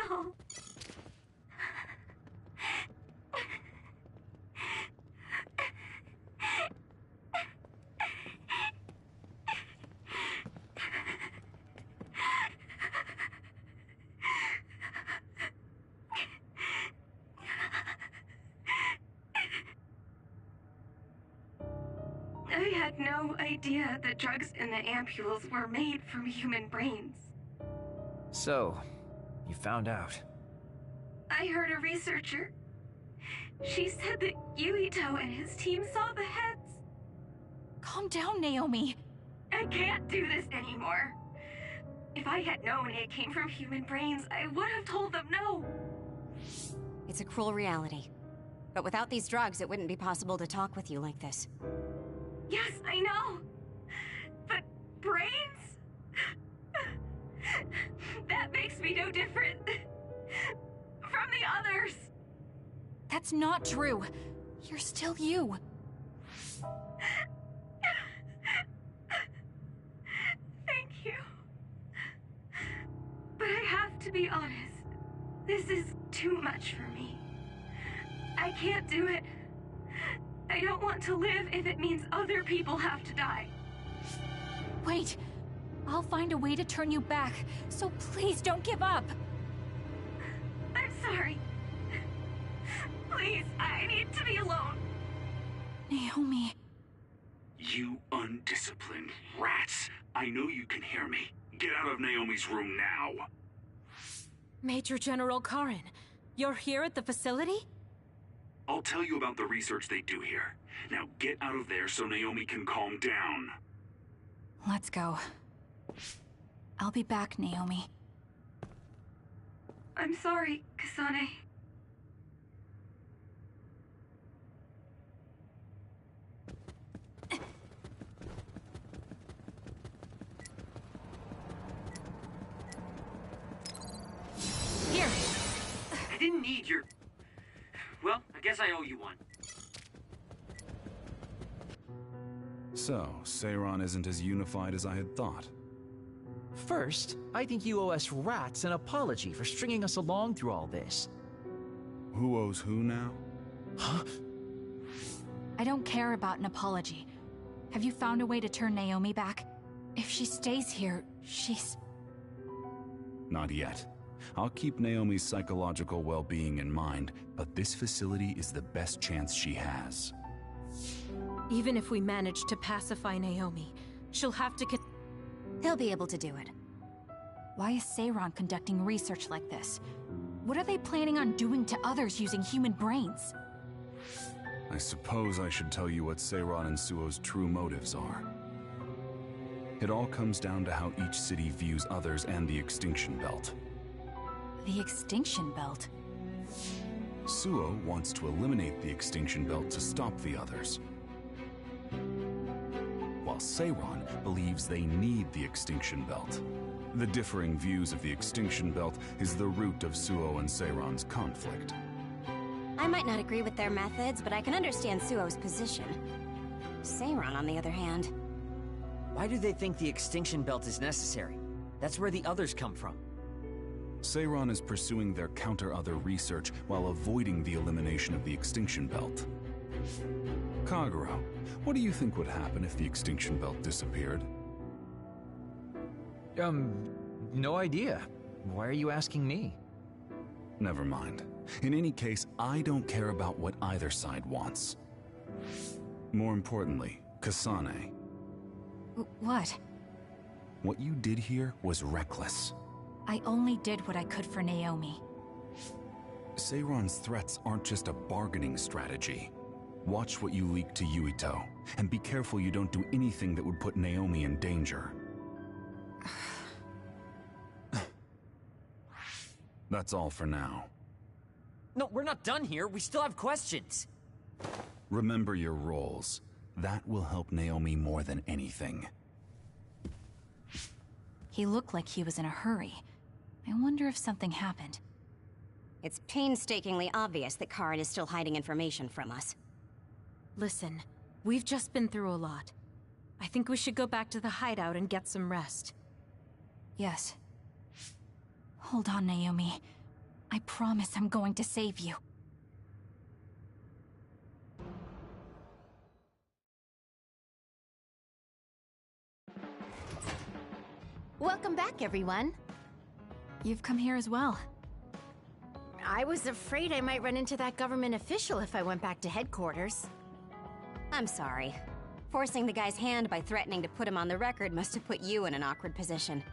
No. I had no idea the drugs in the ampules were made from human brains. So, you found out. I heard a researcher. She said that Yuito and his team saw the heads. Calm down, Naomi. I can't do this anymore. If I had known it came from human brains, I would have told them no. It's a cruel reality. But without these drugs, it wouldn't be possible to talk with you like this. Yes, I know. But brains? That makes me no different from the others. That's not true. You're still you. Thank you. But I have to be honest. This is too much for me. I can't do it. I don't want to live if it means other people have to die. Wait. I'll find a way to turn you back, so please don't give up. I'm sorry. Please, I need to be alone. Naomi. You undisciplined rats. I know you can hear me. Get out of Naomi's room now. Major General Karin, you're here at the facility? I'll tell you about the research they do here. Now get out of there so Naomi can calm down. Let's go. I'll be back, Naomi. I'm sorry, Kasane. Here. I didn't need your... Well, I guess I owe you one. So, Seiron isn't as unified as I had thought. First, I think you owe us rats an apology for stringing us along through all this. Who owes who now? Huh? I don't care about an apology. Have you found a way to turn Naomi back? If she stays here, she's... Not yet. I'll keep Naomi's psychological well-being in mind, but this facility is the best chance she has. Even if we manage to pacify Naomi, she'll have to They'll be able to do it. Why is Seiron conducting research like this? What are they planning on doing to others using human brains? I suppose I should tell you what Seiron and Suo's true motives are. It all comes down to how each city views others and the Extinction Belt. The Extinction Belt? Suo wants to eliminate the Extinction Belt to stop the others, while Seiron believes they need the Extinction Belt. The differing views of the Extinction Belt is the root of Suo and Seiron's conflict. I might not agree with their methods, but I can understand Suo's position. Seiron, on the other hand... Why do they think the Extinction Belt is necessary? That's where the others come from. Seiron is pursuing their counter-other research while avoiding the elimination of the extinction belt. Kagero, what do you think would happen if the extinction belt disappeared? No idea. Why are you asking me? Never mind. In any case, I don't care about what either side wants. More importantly, Kasane. What? What you did here was reckless. I only did what I could for Naomi. Seiron's threats aren't just a bargaining strategy. Watch what you leak to Yuito, and be careful you don't do anything that would put Naomi in danger. That's all for now. No, we're not done here. We still have questions. Remember your roles. That will help Naomi more than anything. He looked like he was in a hurry. I wonder if something happened. It's painstakingly obvious that Karen is still hiding information from us. Listen, we've just been through a lot. I think we should go back to the hideout and get some rest. Yes. Hold on, Naomi. I promise I'm going to save you. Welcome back, everyone. You've come here as well. I was afraid I might run into that government official if I went back to headquarters. I'm sorry. Forcing the guy's hand by threatening to put him on the record must have put you in an awkward position.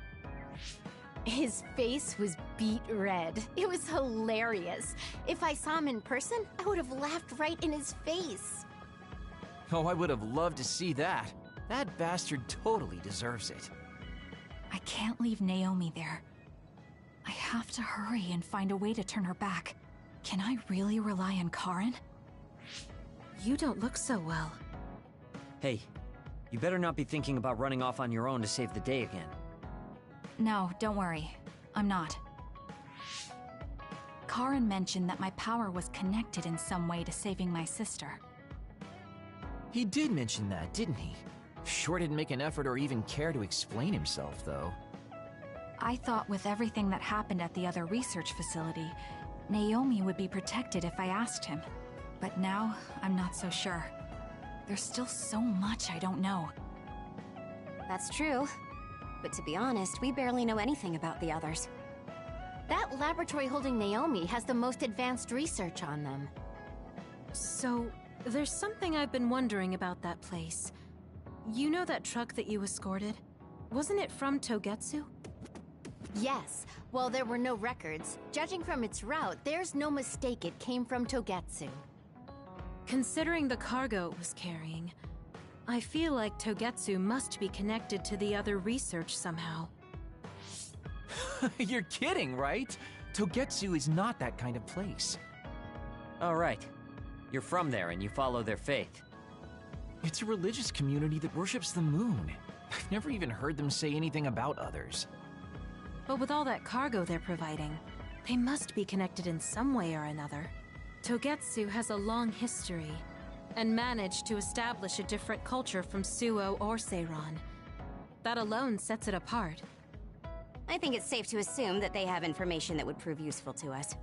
His face was beet red. It was hilarious. If I saw him in person, I would have laughed right in his face. Oh, I would have loved to see that. That bastard totally deserves it. I can't leave Naomi there. I have to hurry and find a way to turn her back. Can I really rely on Karen? You don't look so well. Hey, you better not be thinking about running off on your own to save the day again. No, don't worry. I'm not. Karen mentioned that my power was connected in some way to saving my sister. He did mention that, didn't he? Sure didn't make an effort or even care to explain himself, though. I thought with everything that happened at the other research facility, Naomi would be protected if I asked him. But now, I'm not so sure. There's still so much I don't know. That's true. But to be honest, we barely know anything about the others. That laboratory holding Naomi has the most advanced research on them. So, there's something I've been wondering about that place. You know that truck that you escorted? Wasn't it from Togetsu? Yes. While there were no records, judging from its route, there's no mistake it came from Togetsu. Considering the cargo it was carrying, I feel like Togetsu must be connected to the other research somehow. You're kidding, right? Togetsu is not that kind of place. All right. You're from there and you follow their faith. It's a religious community that worships the moon. I've never even heard them say anything about others. But with all that cargo they're providing, they must be connected in some way or another. Togetsu has a long history, and managed to establish a different culture from Suo or Seiron. That alone sets it apart. I think it's safe to assume that they have information that would prove useful to us.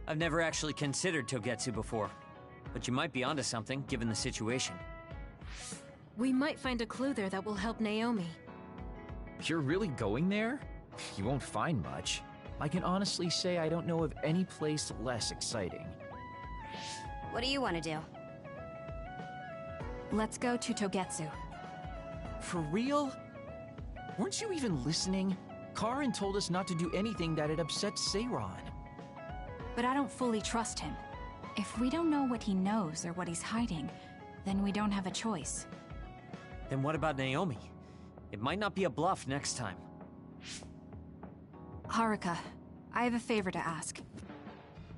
I've never actually considered Togetsu before, but you might be onto something, given the situation. We might find a clue there that will help Naomi. You're really going there? You won't find much. I can honestly say I don't know of any place less exciting. What do you want to do? Let's go to Togetsu. For real? Weren't you even listening? Karen told us not to do anything that'd upset Seiron. But I don't fully trust him. If we don't know what he knows or what he's hiding, then we don't have a choice. Then what about Naomi? It might not be a bluff next time. Haruka, I have a favor to ask.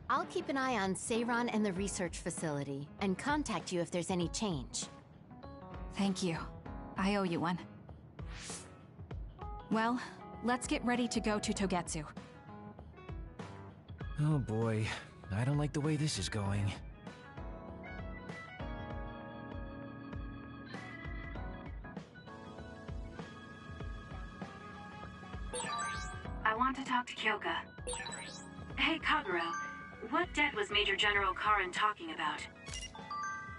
I'll keep an eye on Seiron and the research facility, and contact you if there's any change. Thank you. I owe you one. Well, let's get ready to go to Togetsu. Oh boy, I don't like the way this is going. I want to talk to Kyoka. Hey, Kaguro. What debt was Major General Karin talking about?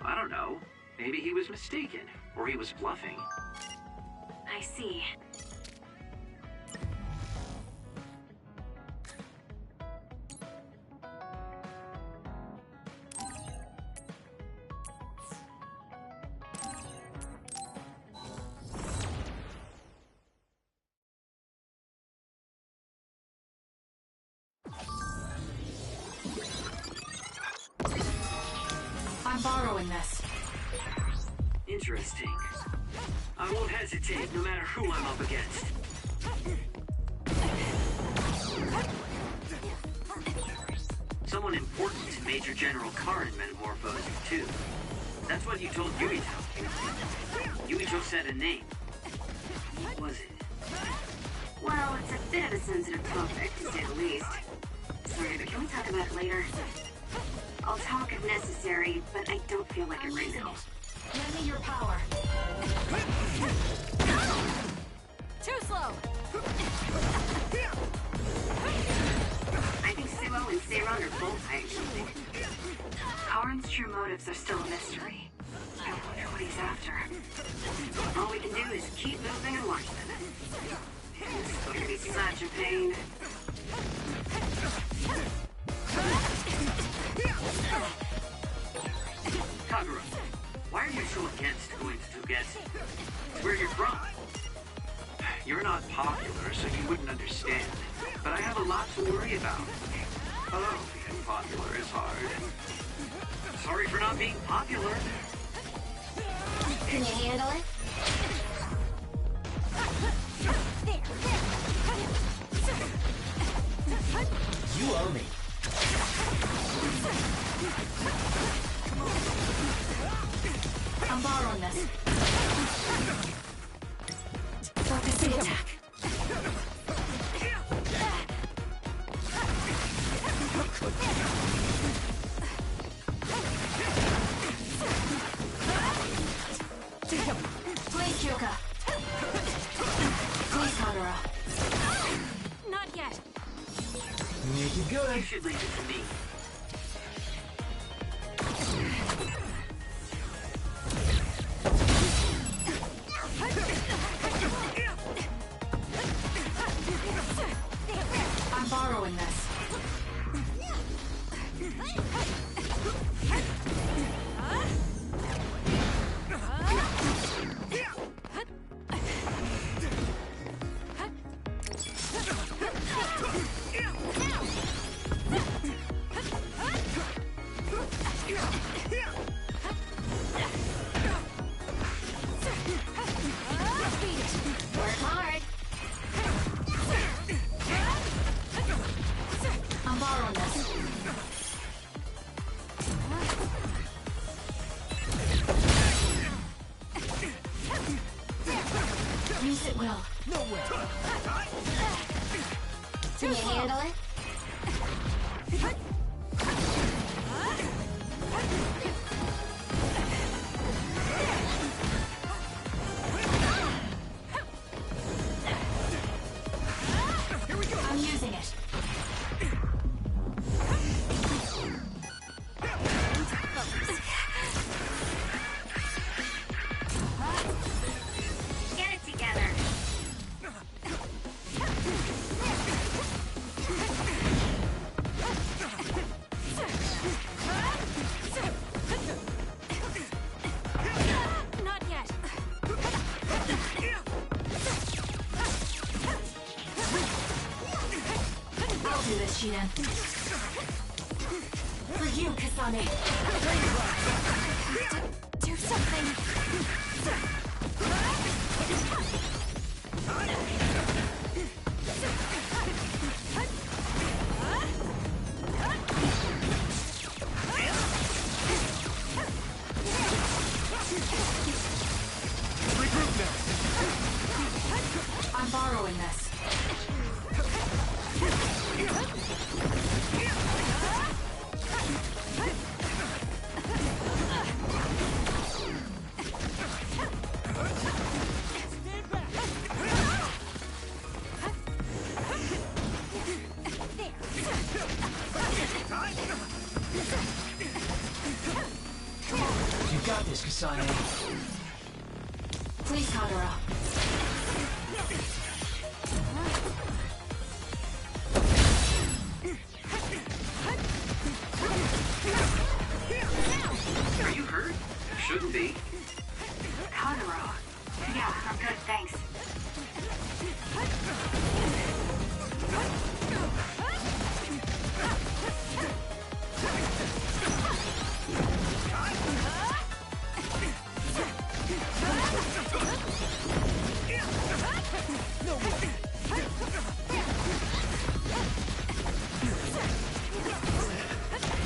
I don't know. Maybe he was mistaken, or he was bluffing. I see. I'm borrowing this. Interesting. I won't hesitate no matter who I'm up against. Someone important to Major General Karin metamorphosed too. That's what you told Yuito. Yuito said a name. What was it? Well, it's a bit of a sensitive topic, to say the least. Sorry, but can we talk about it later? I'll talk if necessary, but I don't feel like it right now. Lend me your power. Too slow. I think Suo and Seiron are both hiding something. Karin's true motives are still a mystery. I wonder what he's after. All we can do is keep moving and watch them. This is going to be such a pain. Kagura, why are you so against going to Togetsu? It's where you're from. You're not popular, so you wouldn't understand. But I have a lot to worry about. Oh, being popular is hard. Sorry for not being popular. Can you handle it? You owe me. I'm borrowing this. Focus the attack. Please, Kyoka. Please, Kagura. Not yet. Make it good. You should leave it to me. I'm borrowing this. Work hard. I'm borrowing this. Use it well. No way. Can you handle it? I'm using it. Get it together. Not yet. I'll do this, Shiden. For you, Kasane. Do something. Regroup now. I'm borrowing this. this, Kasane. Please, Kagura. Are you hurt? Shouldn't be. Kagura. Yeah, I'm good, thanks.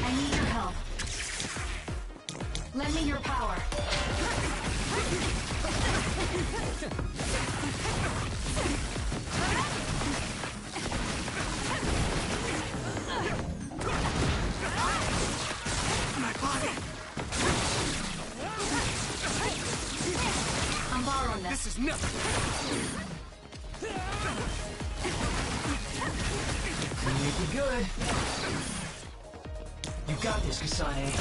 I need your help. Lend me your power. My body! I'm borrowing this. This is nothing! Make it good. You got this, Kasane.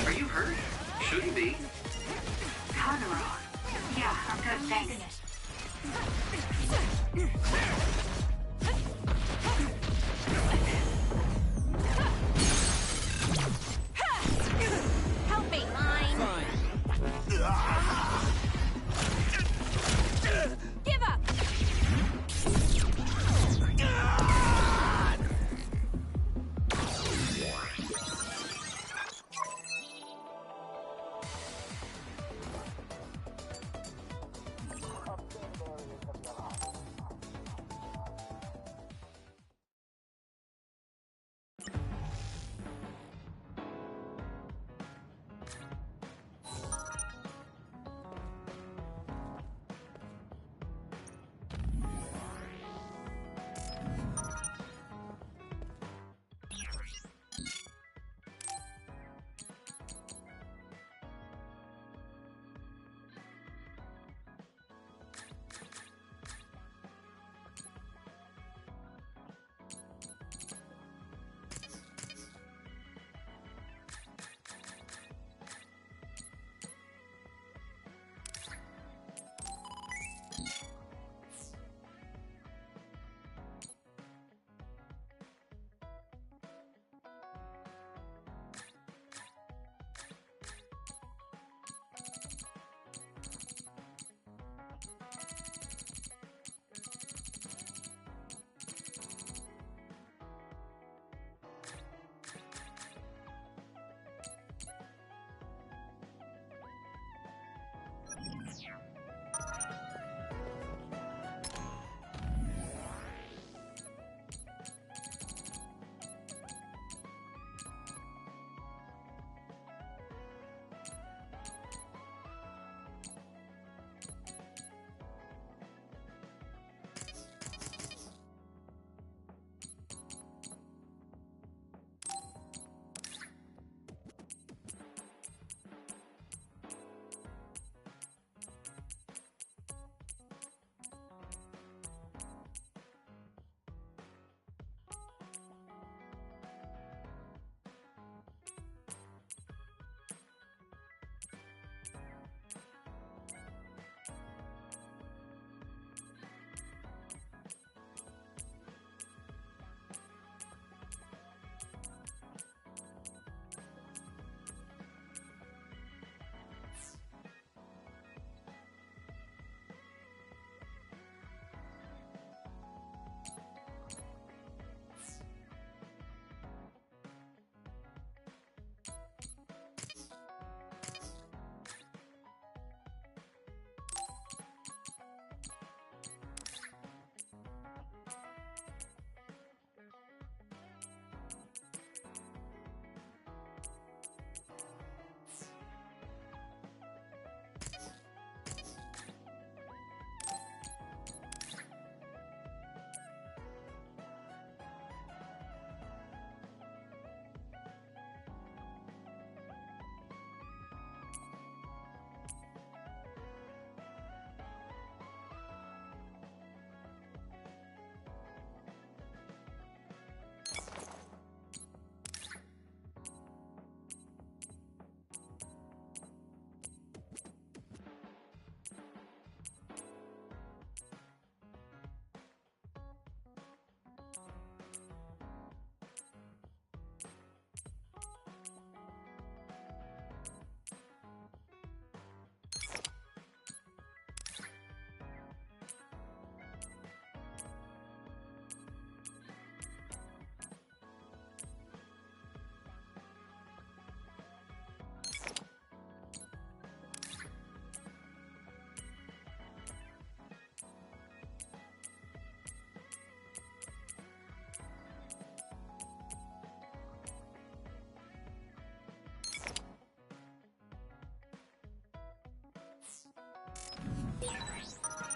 Are you hurt? Shouldn't be. Kagura. Yeah, I'm good, thanks. Help me! Fine. Give up!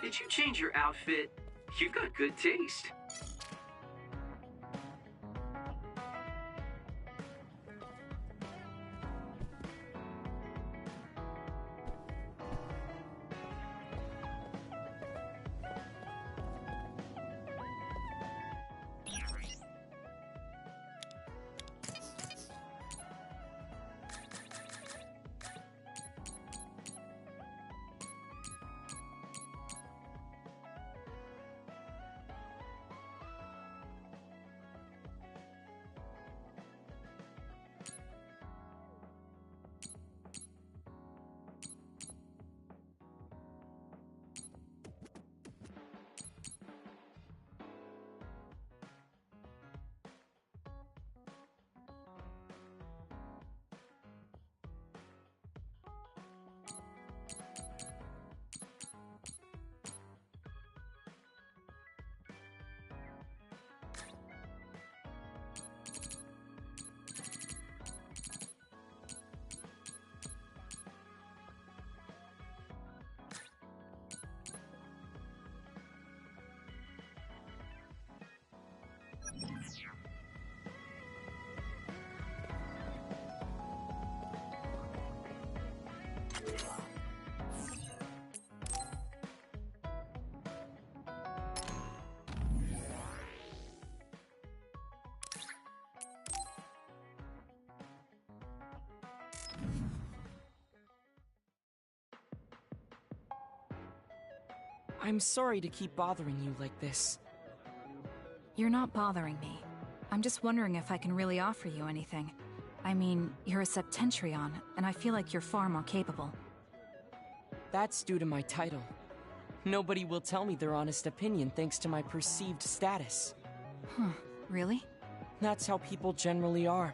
Did you change your outfit? You've got good taste. I'm sorry to keep bothering you like this. You're not bothering me. I'm just wondering if I can really offer you anything. I mean, you're a Septentrion, and I feel like you're far more capable. That's due to my title. Nobody will tell me their honest opinion thanks to my perceived status. Huh, really? That's how people generally are.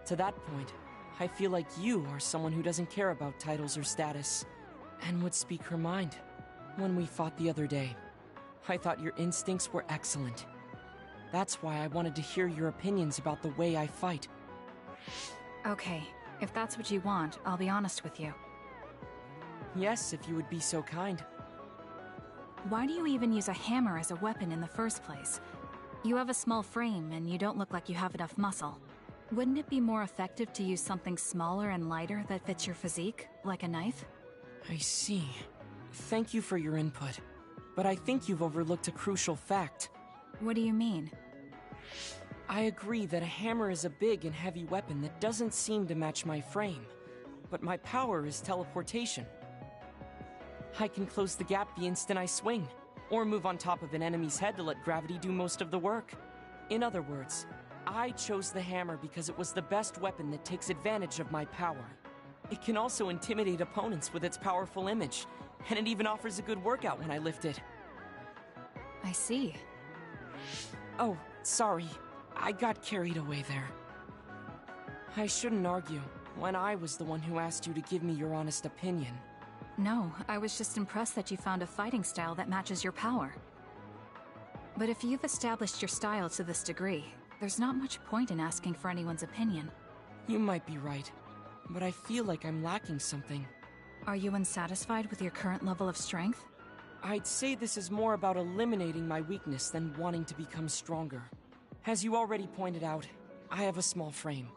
To that point, I feel like you are someone who doesn't care about titles or status, and would speak her mind. When we fought the other day, I thought your instincts were excellent. That's why I wanted to hear your opinions about the way I fight. Okay, if that's what you want, I'll be honest with you. Yes, if you would be so kind. Why do you even use a hammer as a weapon in the first place? You have a small frame, and you don't look like you have enough muscle. Wouldn't it be more effective to use something smaller and lighter that fits your physique, like a knife? I see. Thank you for your input, but I think you've overlooked a crucial fact. What do you mean? I agree that a hammer is a big and heavy weapon that doesn't seem to match my frame, but my power is teleportation. I can close the gap the instant I swing, or move on top of an enemy's head to let gravity do most of the work. In other words, I chose the hammer because it was the best weapon that takes advantage of my power. It can also intimidate opponents with its powerful image, and it even offers a good workout when I lift it. I see. Oh, sorry. I got carried away there. I shouldn't argue, when I was the one who asked you to give me your honest opinion. No, I was just impressed that you found a fighting style that matches your power. But if you've established your style to this degree, there's not much point in asking for anyone's opinion. You might be right, but I feel like I'm lacking something. Are you unsatisfied with your current level of strength? I'd say this is more about eliminating my weakness than wanting to become stronger. As you already pointed out, I have a small frame,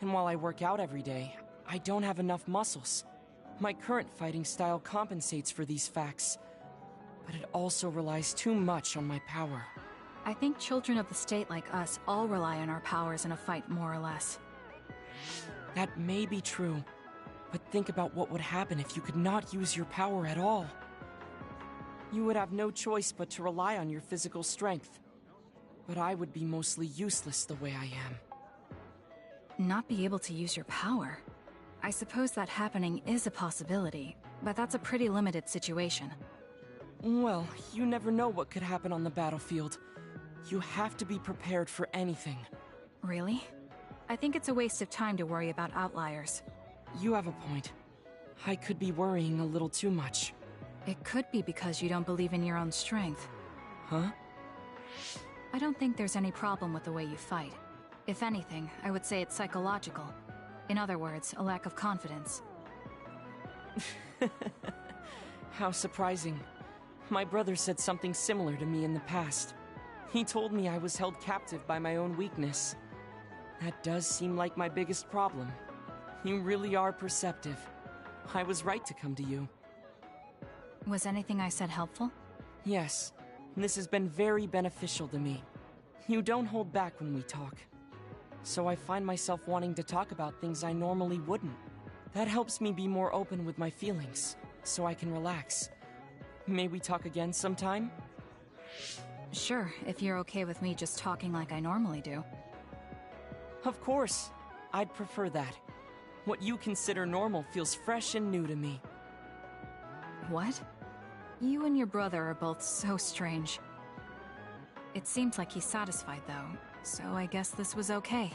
and while I work out every day, I don't have enough muscles. My current fighting style compensates for these facts, but it also relies too much on my power. I think children of the state like us all rely on our powers in a fight, more or less. That may be true, but think about what would happen if you could not use your power at all. You would have no choice but to rely on your physical strength. But I would be mostly useless the way I am. Not be able to use your power? I suppose that happening is a possibility, but that's a pretty limited situation. Well, you never know what could happen on the battlefield. You have to be prepared for anything. Really? I think it's a waste of time to worry about outliers. You have a point. I could be worrying a little too much. It could be because you don't believe in your own strength. Huh? I don't think there's any problem with the way you fight. If anything, I would say it's psychological. In other words, a lack of confidence. How surprising. My brother said something similar to me in the past. He told me I was held captive by my own weakness. That does seem like my biggest problem. You really are perceptive. I was right to come to you. Was anything I said helpful? Yes. This has been very beneficial to me. You don't hold back when we talk. So I find myself wanting to talk about things I normally wouldn't. That helps me be more open with my feelings, so I can relax. May we talk again sometime? Sure, if you're okay with me just talking like I normally do. Of course. I'd prefer that. What you consider normal feels fresh and new to me. What? You and your brother are both so strange. It seems like he's satisfied, though, so I guess this was okay.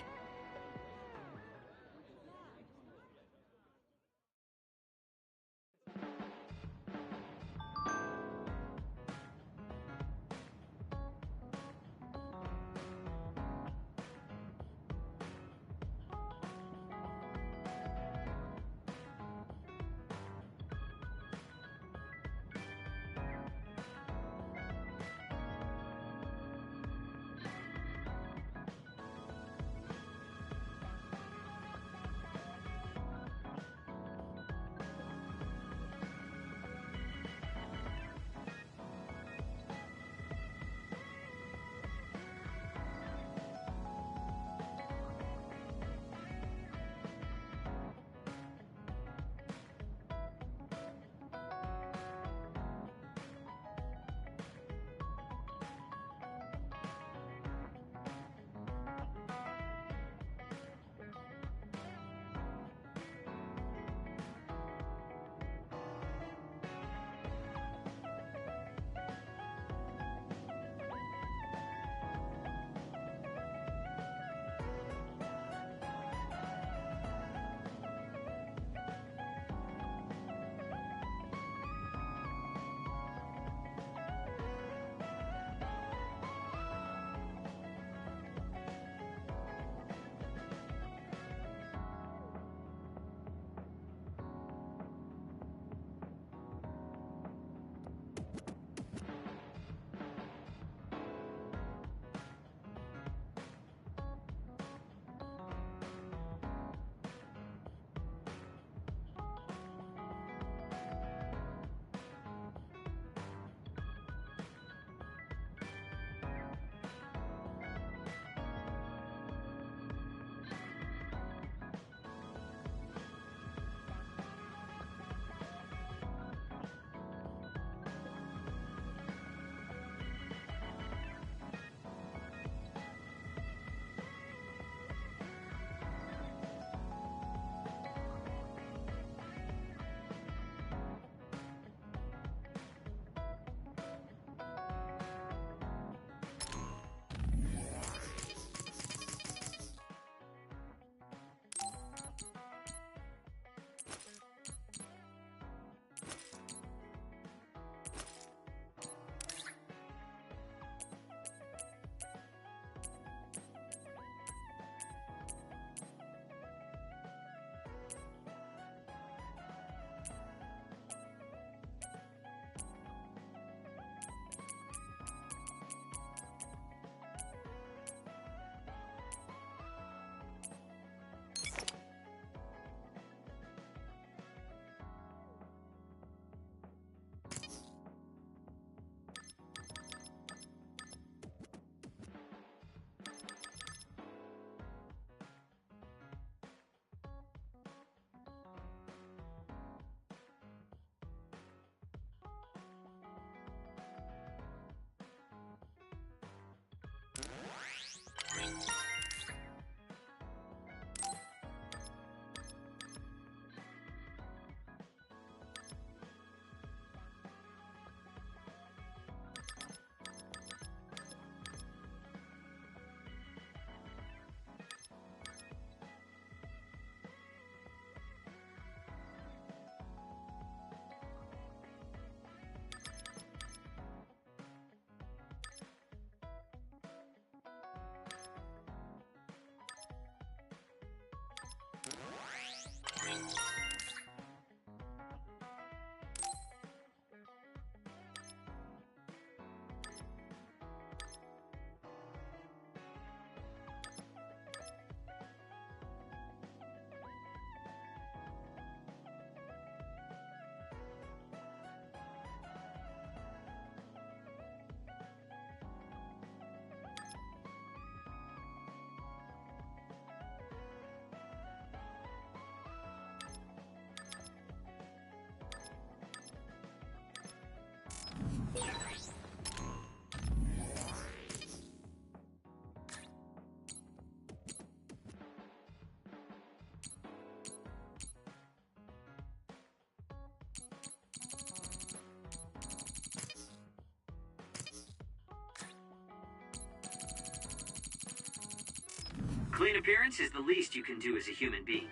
an appearance is the least you can do as a human being.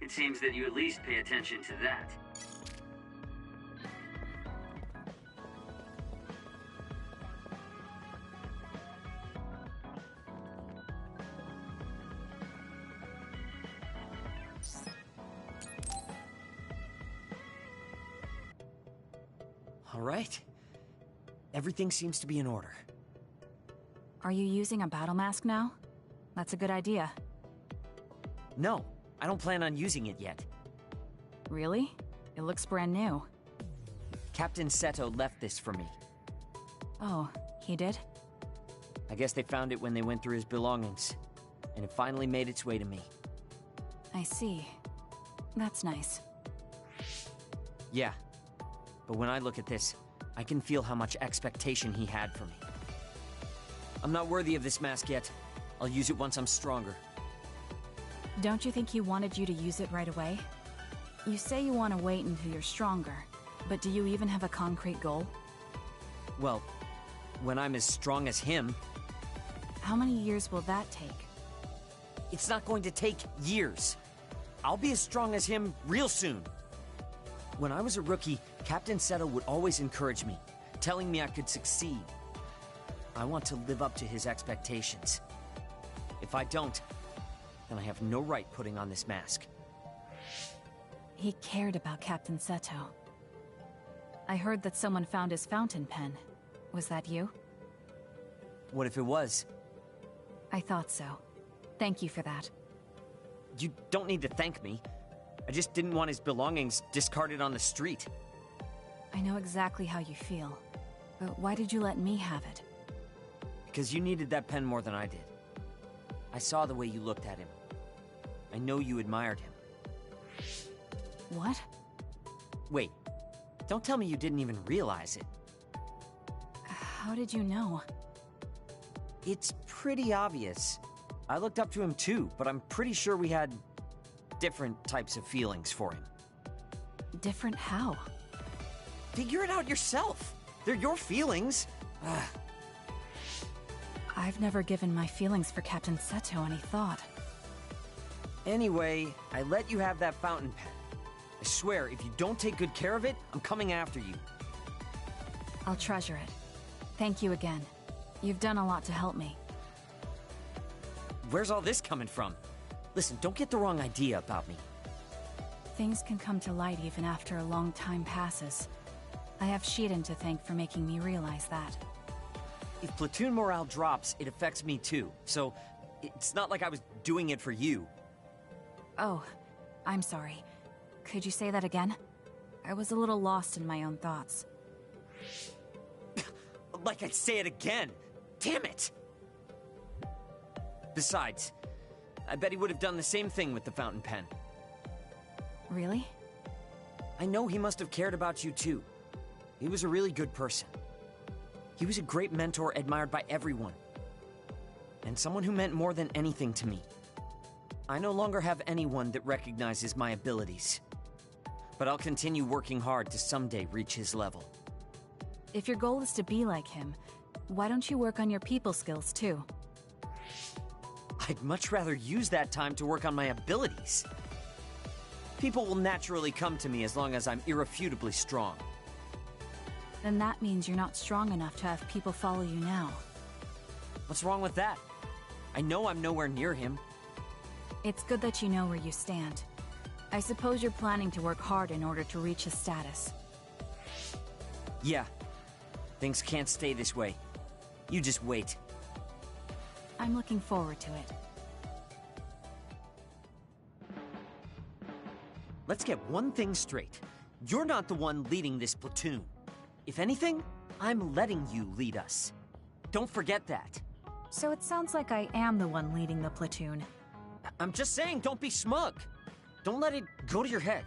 It seems that you at least pay attention to that. All right. Everything seems to be in order. Are you using a battle mask now? That's a good idea. No, I don't plan on using it yet. Really? It looks brand new. Captain Seto left this for me. Oh, he did? I guess they found it when they went through his belongings, and it finally made its way to me. I see. That's nice. Yeah, but when I look at this, I can feel how much expectation he had for me. I'm not worthy of this mask yet. I'll use it once I'm stronger. Don't you think he wanted you to use it right away? You say you want to wait until you're stronger, but do you even have a concrete goal? Well, when I'm as strong as him... How many years will that take? It's not going to take years. I'll be as strong as him real soon. When I was a rookie, Captain Seto would always encourage me, telling me I could succeed. I want to live up to his expectations. If I don't, then I have no right putting on this mask. He cared about Captain Seto. I heard that someone found his fountain pen. Was that you? What if it was? I thought so. Thank you for that. You don't need to thank me. I just didn't want his belongings discarded on the street. I know exactly how you feel. But why did you let me have it? Because you needed that pen more than I did. I saw the way you looked at him. I know you admired him. What? Wait, don't tell me you didn't even realize it. How did you know? It's pretty obvious. I looked up to him too, but I'm pretty sure we had different types of feelings for him. Different how? Figure it out yourself. They're your feelings. I've never given my feelings for Captain Seto any thought. Anyway, I let you have that fountain pen. I swear, if you don't take good care of it, I'm coming after you. I'll treasure it. Thank you again. You've done a lot to help me. Where's all this coming from? Listen, don't get the wrong idea about me. Things can come to light even after a long time passes. I have Shiden to thank for making me realize that. If platoon morale drops, it affects me too. So, it's not like I was doing it for you. Oh, I'm sorry. Could you say that again? I was a little lost in my own thoughts. Like I'd say it again! Damn it! Besides, I bet he would have done the same thing with the fountain pen. Really? I know he must have cared about you too. He was a really good person. He was a great mentor admired by everyone. And someone who meant more than anything to me. I no longer have anyone that recognizes my abilities. But I'll continue working hard to someday reach his level. If your goal is to be like him, why don't you work on your people skills too? I'd much rather use that time to work on my abilities. People will naturally come to me as long as I'm irrefutably strong. Then that means you're not strong enough to have people follow you now. What's wrong with that? I know I'm nowhere near him. It's good that you know where you stand. I suppose you're planning to work hard in order to reach his status. Yeah. Things can't stay this way. You just wait. I'm looking forward to it. Let's get one thing straight. You're not the one leading this platoon. If anything, I'm letting you lead us. Don't forget that. So it sounds like I am the one leading the platoon. I'm just saying, don't be smug. Don't let it go to your head.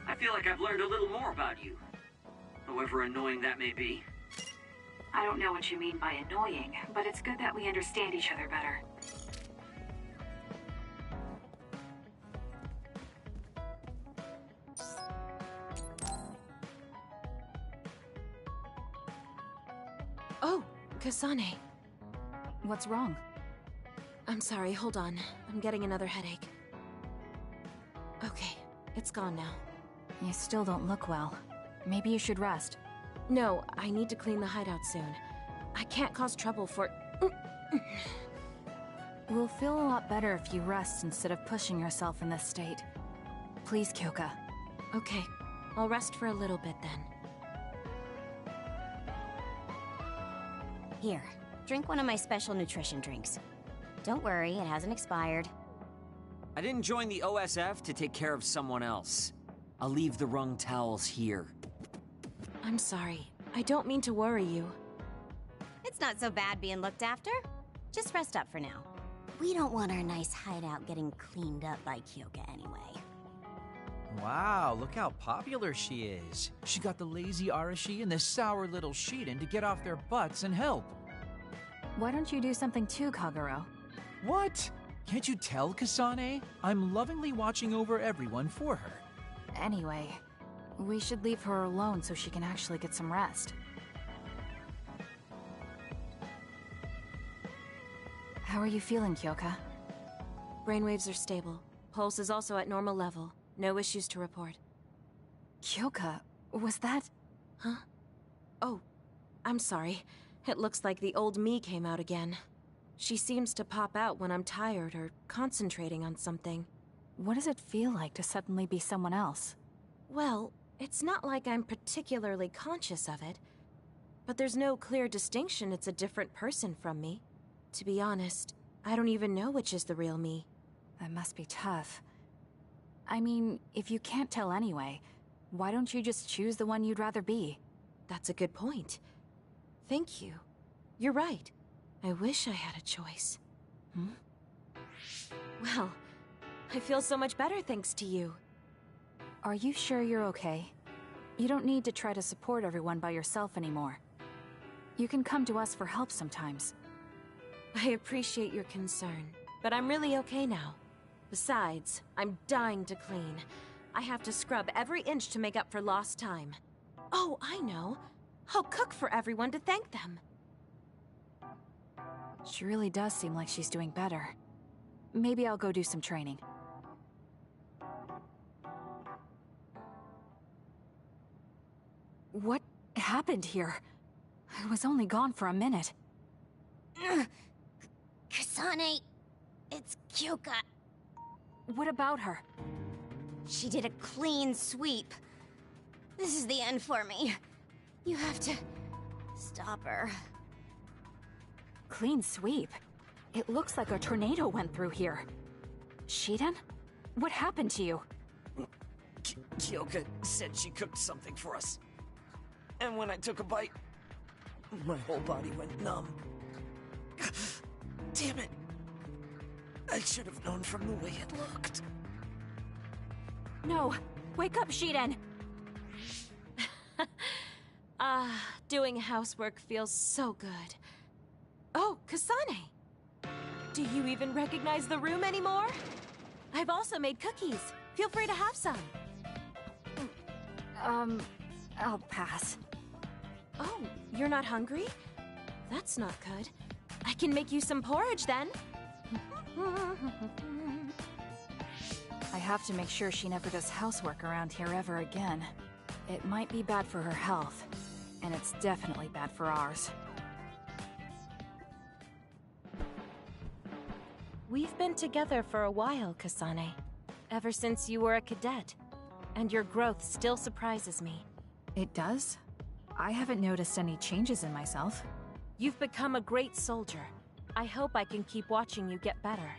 I feel like I've learned a little more about you, however annoying that may be. I don't know what you mean by annoying, but it's good that we understand each other better. Oh, Kasane. What's wrong? I'm sorry, hold on. I'm getting another headache. Okay, it's gone now. You still don't look well. Maybe you should rest. No, I need to clean the hideout soon. I can't cause trouble for... We'll feel a lot better if you rest instead of pushing yourself in this state. Please, Kyoka. Okay, I'll rest for a little bit then. Here, drink one of my special nutrition drinks. Don't worry, it hasn't expired. I didn't join the OSF to take care of someone else. I'll leave the wrung towels here. I'm sorry. I don't mean to worry you. It's not so bad being looked after. Just rest up for now. We don't want our nice hideout getting cleaned up by Kyoka anyway. Wow, look how popular she is. She got the lazy Arashi and the sour little Shiden to get off their butts and help. Why don't you do something too, Kagero? What? Can't you tell, Kasane? I'm lovingly watching over everyone for her. Anyway, we should leave her alone so she can actually get some rest. How are you feeling, Kyoka? Brainwaves are stable. Pulse is also at normal level. No issues to report. Kyoka, was that... Huh? Oh, I'm sorry. It looks like the old me came out again. She seems to pop out when I'm tired or concentrating on something. What does it feel like to suddenly be someone else? Well, it's not like I'm particularly conscious of it. But there's no clear distinction it's a different person from me. To be honest, I don't even know which is the real me. That must be tough. I mean, if you can't tell anyway, why don't you just choose the one you'd rather be? That's a good point. Thank you. You're right. I wish I had a choice. Hmm? Well, I feel so much better thanks to you. Are you sure you're okay? You don't need to try to support everyone by yourself anymore. You can come to us for help sometimes. I appreciate your concern, but I'm really okay now. Besides, I'm dying to clean. I have to scrub every inch to make up for lost time. Oh, I know. I'll cook for everyone to thank them. She really does seem like she's doing better. Maybe I'll go do some training. What happened here? I was only gone for a minute. Kasane, it's Kyoka. What about her? She did a clean sweep. This is the end for me. You have to stop her. Clean sweep? It looks like a tornado went through here. Shiden? What happened to you? Kyoka said she cooked something for us. And when I took a bite, my whole body went numb. Damn it. I should have known from the way it looked. No! Wake up, Shiden! Doing housework feels so good. Oh, Kasane! Do you even recognize the room anymore? I've also made cookies. Feel free to have some. I'll pass. Oh, you're not hungry? That's not good. I can make you some porridge then. I have to make sure she never does housework around here ever again. It might be bad for her health, and it's definitely bad for ours. We've been together for a while, Kasane. Ever since you were a cadet. And your growth still surprises me. It does? I haven't noticed any changes in myself. You've become a great soldier. I hope I can keep watching you get better.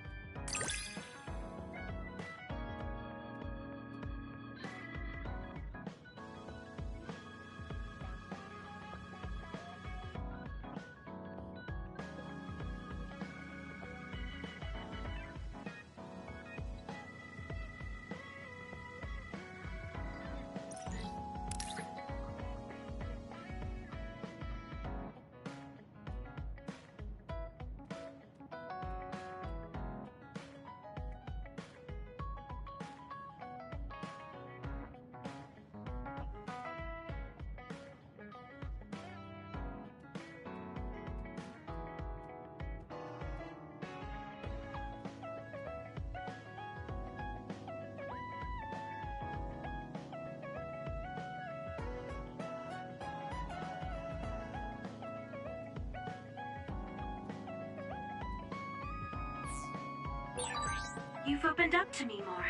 You've opened up to me more.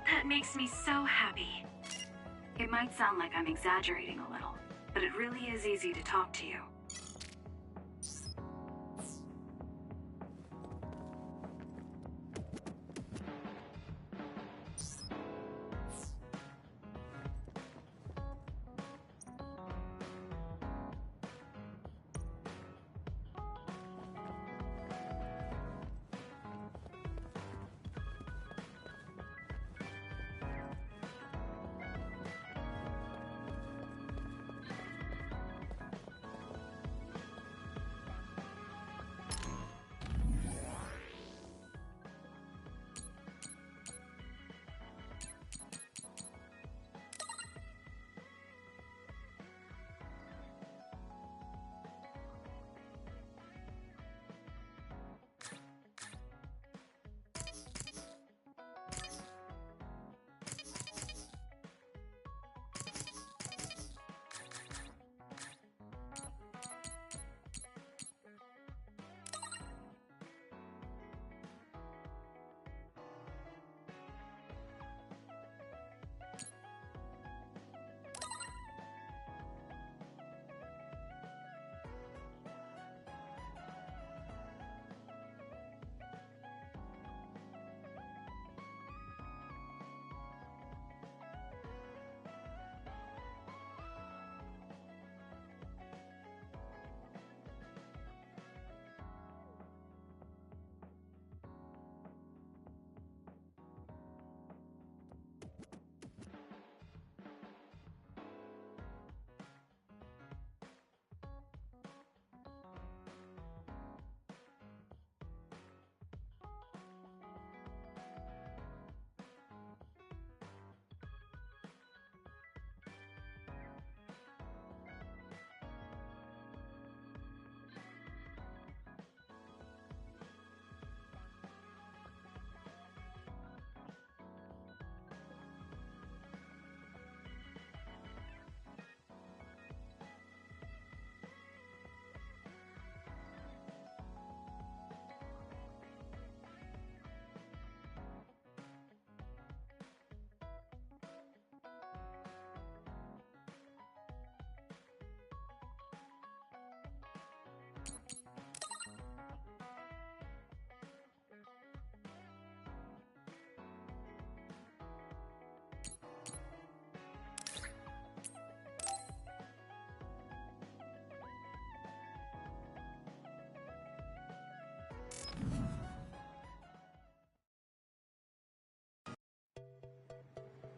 That makes me so happy. It might sound like I'm exaggerating a little, but it really is easy to talk to you.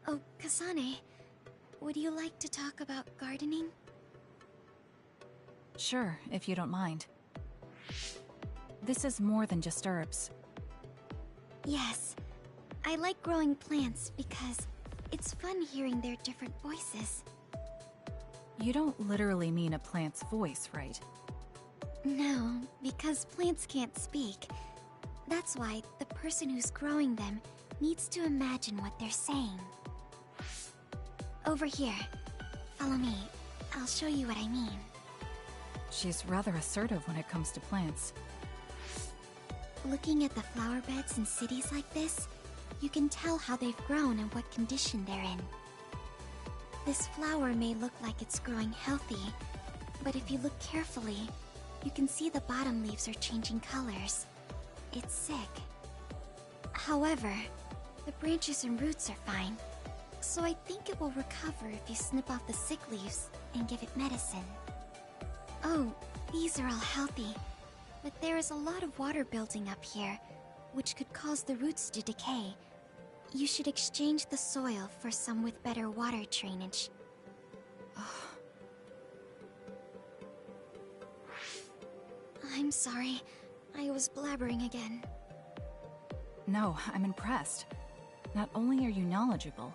Oh, Kasane, would you like to talk about gardening? Sure, if you don't mind. This is more than just herbs. Yes. I like growing plants because it's fun hearing their different voices. You don't literally mean a plant's voice, right? No, because plants can't speak. That's why the person who's growing them needs to imagine what they're saying. Over here. Follow me. I'll show you what I mean. She's rather assertive when it comes to plants. Looking at the flower beds in cities like this, you can tell how they've grown and what condition they're in. This flower may look like it's growing healthy, but if you look carefully, you can see the bottom leaves are changing colors. It's sick. However, the branches and roots are fine, so I think it will recover if you snip off the sick leaves and give it medicine. Oh, these are all healthy, but there is a lot of water building up here, which could cause the roots to decay. You should exchange the soil for some with better water drainage. I'm sorry. I was blabbering again. No, I'm impressed. Not only are you knowledgeable,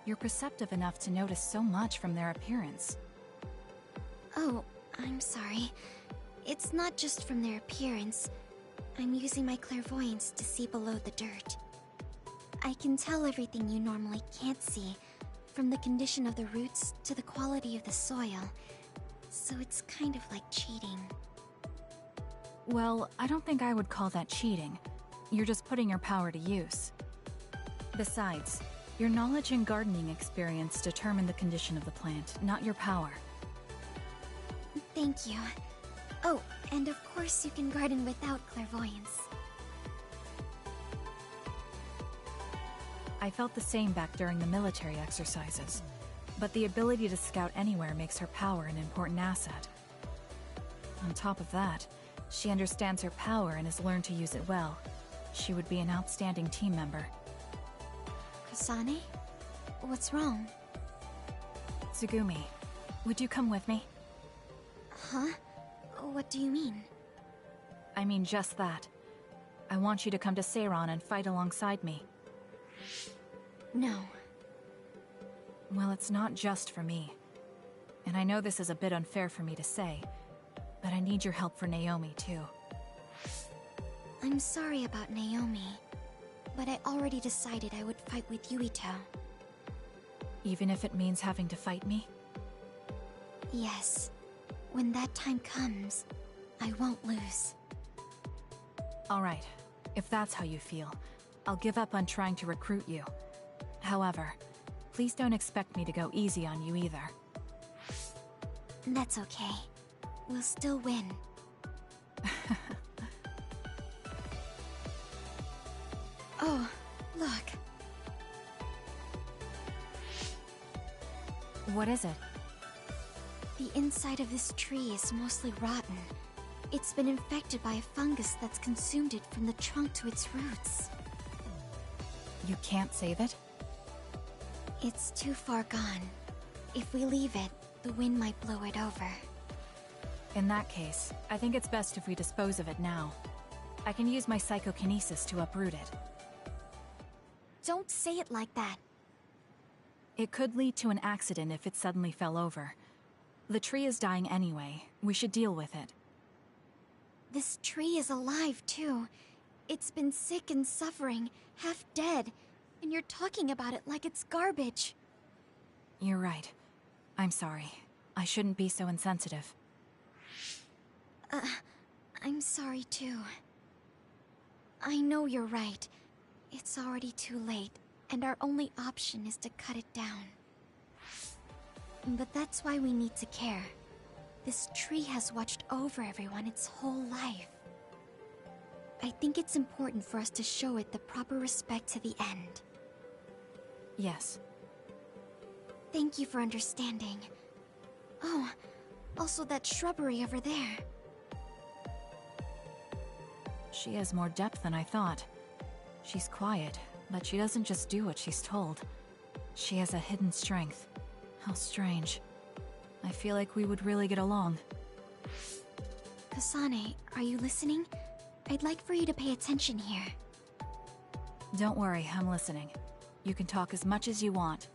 you're perceptive enough to notice so much from their appearance. Oh, I'm sorry. It's not just from their appearance. I'm using my clairvoyance to see below the dirt. I can tell everything you normally can't see, from the condition of the roots to the quality of the soil. So it's kind of like cheating. Well, I don't think I would call that cheating. You're just putting your power to use. Besides, your knowledge and gardening experience determine the condition of the plant, not your power. Thank you. Oh, and of course you can garden without clairvoyance. I felt the same back during the military exercises, but the ability to scout anywhere makes her power an important asset. On top of that, she understands her power and has learned to use it well. She would be an outstanding team member. Kasane? What's wrong? Tsugumi, would you come with me? Huh? What do you mean? I mean just that. I want you to come to Seiran and fight alongside me. No. Well, it's not just for me. And I know this is a bit unfair for me to say, but I need your help for Naomi, too. I'm sorry about Naomi, but I already decided I would fight with Yuito. Even if it means having to fight me? Yes. When that time comes, I won't lose. Alright, if that's how you feel, I'll give up on trying to recruit you. However, please don't expect me to go easy on you either. That's okay. We'll still win. Oh, look. What is it? The inside of this tree is mostly rotten. It's been infected by a fungus that's consumed it from the trunk to its roots. You can't save it? It's too far gone. If we leave it, the wind might blow it over. In that case, I think it's best if we dispose of it now. I can use my psychokinesis to uproot it. Don't say it like that. It could lead to an accident if it suddenly fell over. The tree is dying anyway. We should deal with it. This tree is alive, too. It's been sick and suffering, half dead, and you're talking about it like it's garbage. You're right. I'm sorry. I shouldn't be so insensitive. I'm sorry, too. I know you're right. It's already too late, and our only option is to cut it down. But that's why we need to care. This tree has watched over everyone its whole life. I think it's important for us to show it the proper respect to the end. Yes. Thank you for understanding. Oh, also that shrubbery over there. She has more depth than I thought. She's quiet, but she doesn't just do what she's told. She has a hidden strength. How strange. I feel like we would really get along. Kasane, are you listening? I'd like for you to pay attention here. Don't worry, I'm listening. You can talk as much as you want.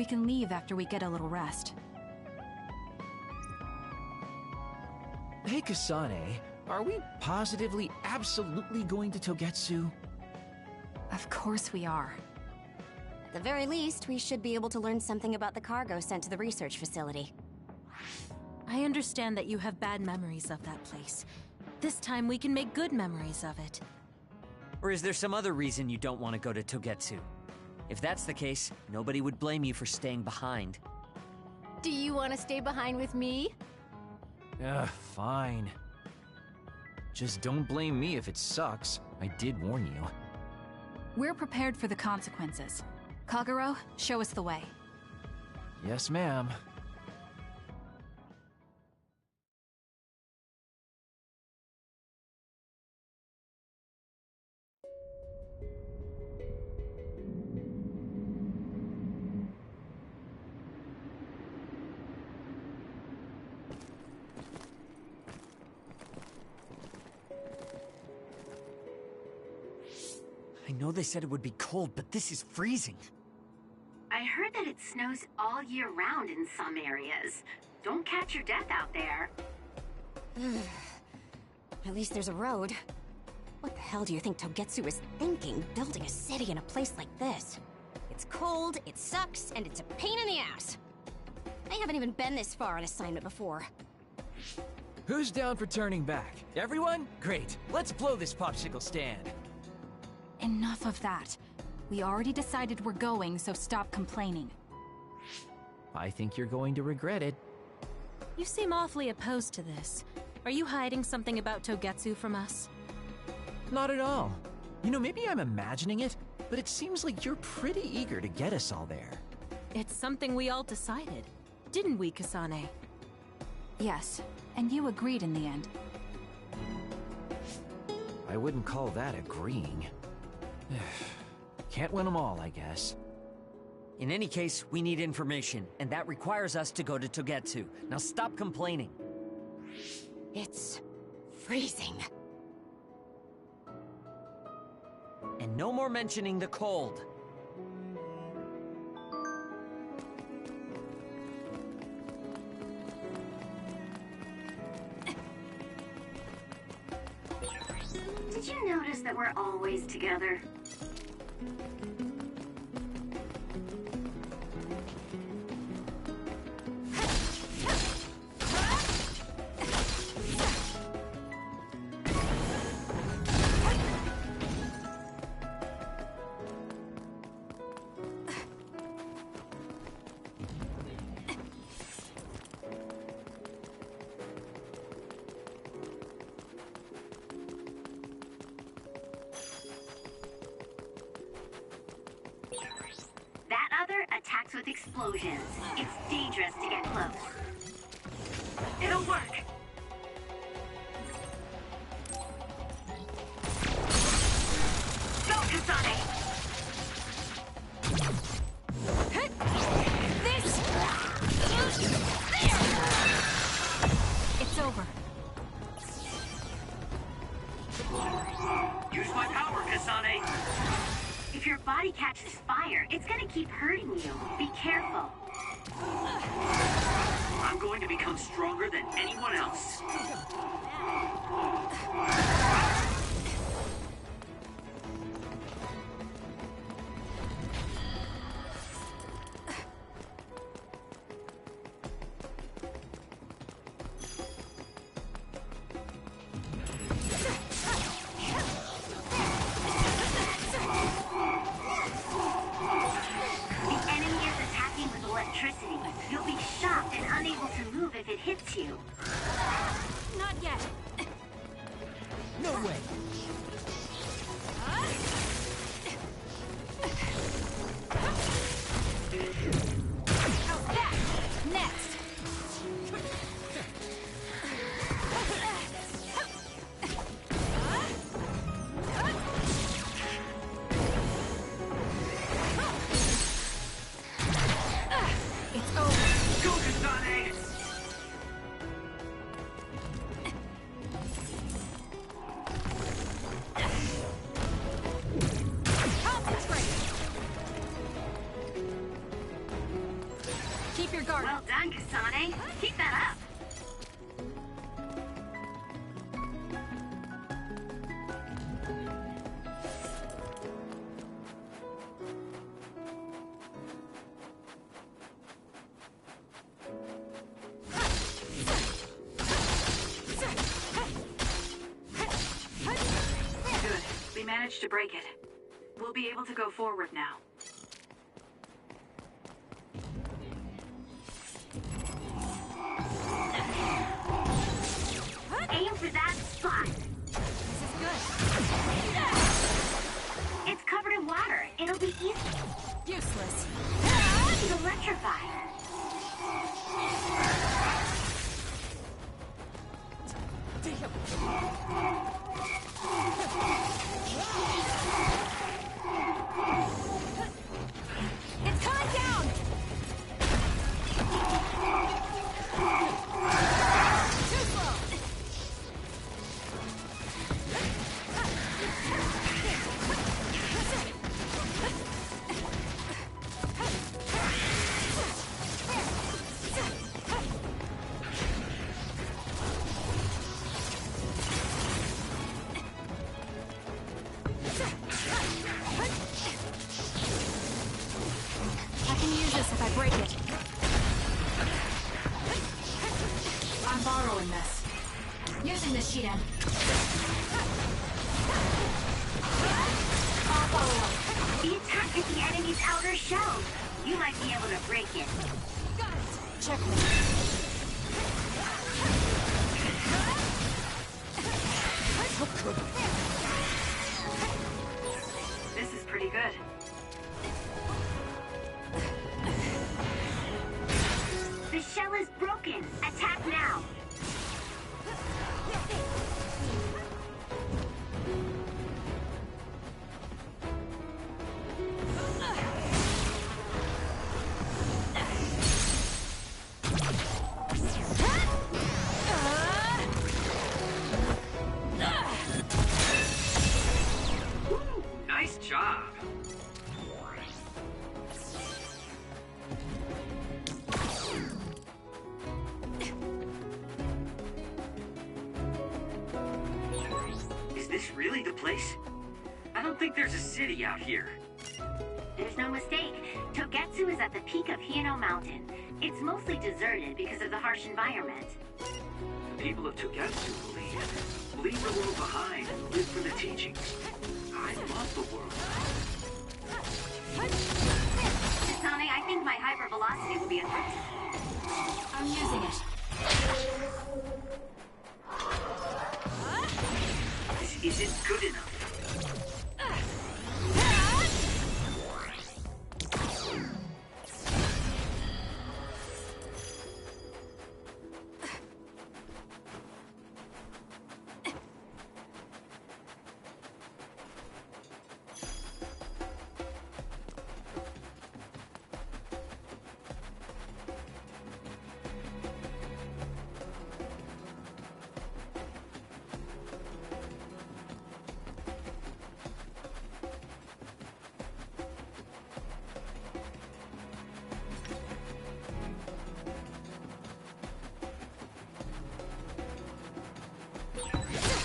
We can leave after we get a little rest. Hey, Kasane, are we positively, absolutely going to Togetsu? Of course we are. At the very least, we should be able to learn something about the cargo sent to the research facility. I understand that you have bad memories of that place. This time we can make good memories of it. Or is there some other reason you don't want to go to Togetsu? If that's the case, nobody would blame you for staying behind. Do you want to stay behind with me? Fine. Just don't blame me if it sucks. I did warn you. We're prepared for the consequences. Kagero, show us the way. Yes, ma'am. I know they said it would be cold, but this is freezing. I heard that it snows all year round in some areas. Don't catch your death out there. At least there's a road. What the hell do you think Togetsu is thinking, building a city in a place like this? It's cold, it sucks, and it's a pain in the ass. I haven't even been this far on assignment before. Who's down for turning back? Everyone? Great. Let's blow this popsicle stand. Enough of that. We already decided we're going, so stop complaining. I think you're going to regret it. You seem awfully opposed to this. Are you hiding something about Togetsu from us? Not at all. You know, maybe I'm imagining it, but it seems like you're pretty eager to get us all there. It's something we all decided. Didn't we, Kasane? Yes, and you agreed in the end. I wouldn't call that agreeing. Can't win them all, I guess. In any case, we need information, and that requires us to go to Togetsu. Now stop complaining. It's freezing. And no more mentioning the cold. Did you notice that we're always together? Attacks with explosions. It's dangerous to get close. It'll work. Go, Kasane! This! It's over. Use my power, Kasane! If your body catches fire, it's gonna keep hurting you. Be careful. I'm going to become stronger than anyone else. You'll be shocked and unable to move if it hits you. Not yet. No way. How's that? Next. It's over. Go, Kasane! Well done, Kasane. Keep that up. Good. We managed to break it. We'll be able to go forward now. Aim for that spot. This is good. It's covered in water. It'll be easy. Useless. It's electrified. It's coming down! Too slow! I can use this if I break it. I'm borrowing this. Using the sheet end. I'll follow up. The attack is the enemy's outer shell. You might be able to break it. Got it. Check me. This is pretty good. The shell is broken. Attack now. Nice job. Is this really the place? I don't think there's a city out here. There's no mistake. Togetsu is at the peak of Hino Mountain. It's mostly deserted because of the harsh environment. The people of Togetsu leave the world behind and live for the teachings. I love the world. Kasane, I think my hypervelocity will be a threat. I'm using it. This isn't good enough.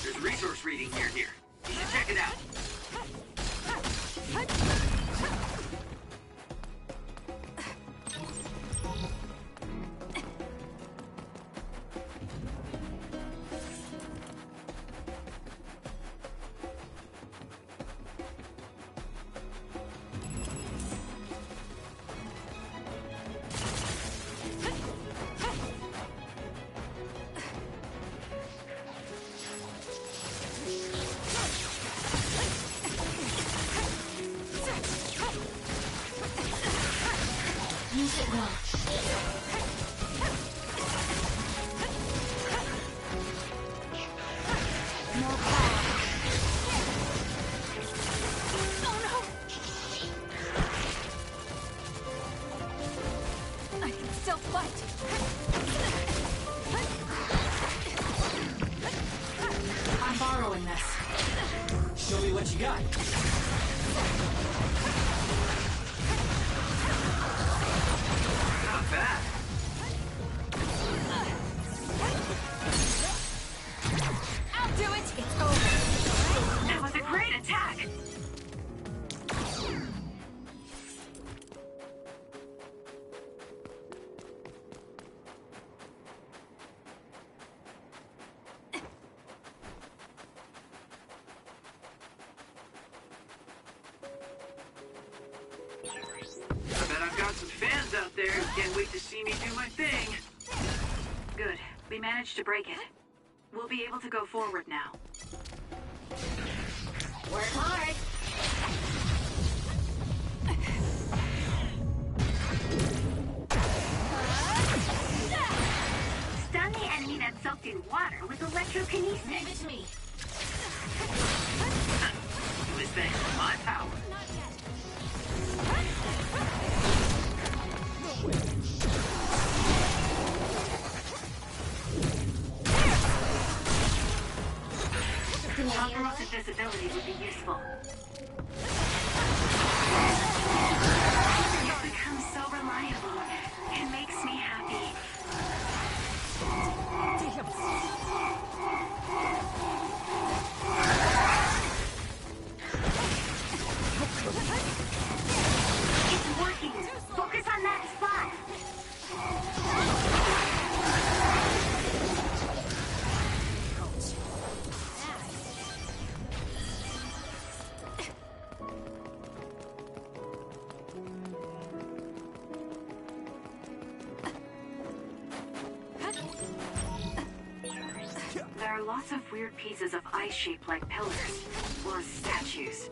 There's resource reading near here. You should check it out. Use it well. More power. Oh no! I can still fight. I'm borrowing this. Show me what you got. Not bad. I'll do it! It's over! That was a great attack! I bet I've got some fans out there who can't wait to see me do my thing. Good. We managed to break it. We'll be able to go forward now. Work hard. Stun the enemy that's soaked in water with electrokinesis. Leave it to me. It was thanks to my power. Compromised invisibility would be useful. You've become so reliable. It makes me happy. It's working. Focus on that spot. There are lots of weird pieces of ice shaped like pillars, or statues.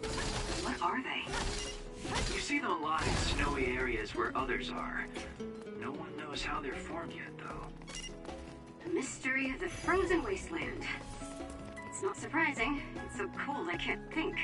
What are they? You see them a lot in snowy areas where others are. No one knows how they're formed yet, though. The mystery of the frozen wasteland. It's not surprising. It's so cold I can't think.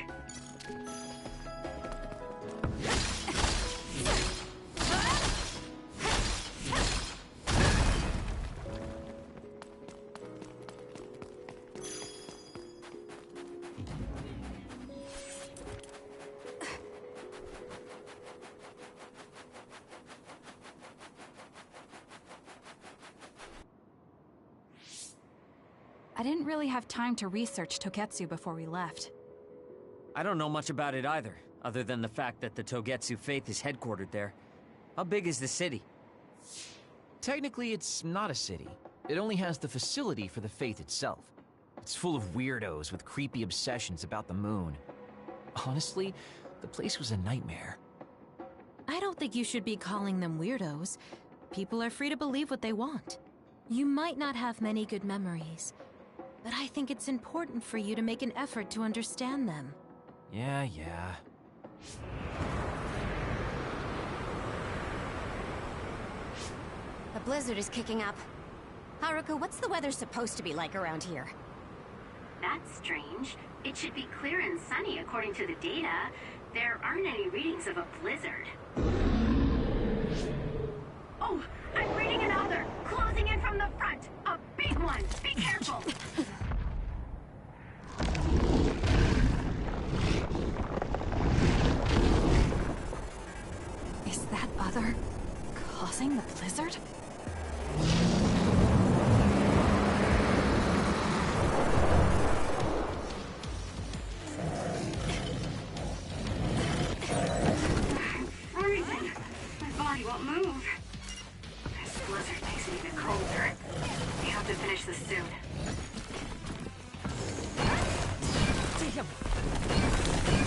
I didn't really have time to research Togetsu before we left. I don't know much about it either, other than the fact that the Togetsu faith is headquartered there. How big is the city? Technically, it's not a city. It only has the facility for the faith itself. It's full of weirdos with creepy obsessions about the moon. Honestly, the place was a nightmare. I don't think you should be calling them weirdos. People are free to believe what they want. You might not have many good memories, but I think it's important for you to make an effort to understand them. Yeah. The blizzard is kicking up. Haruka, what's the weather supposed to be like around here? That's strange. It should be clear and sunny according to the data. There aren't any readings of a blizzard. Oh, I'm reading another! Closing in from the front! A big one! Be careful! Is that other causing the blizzard? I'm freezing. My body won't move. This blizzard makes it even colder. We have to finish this soon.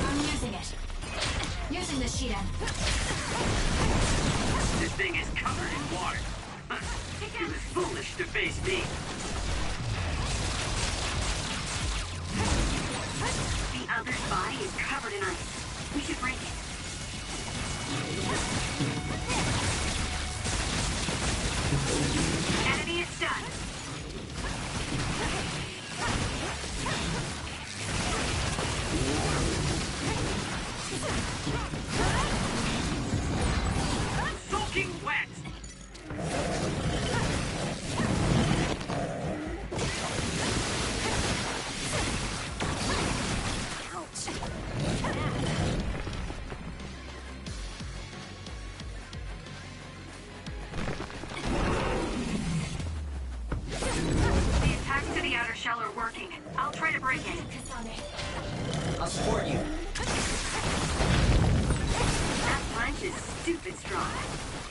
I'm using it. Using the Shiden. This thing is covered in water. It was foolish to face me. The other's body is covered in ice. We should break it. Enemy is stunned. Soaking wet. support you. That punch is stupid strong.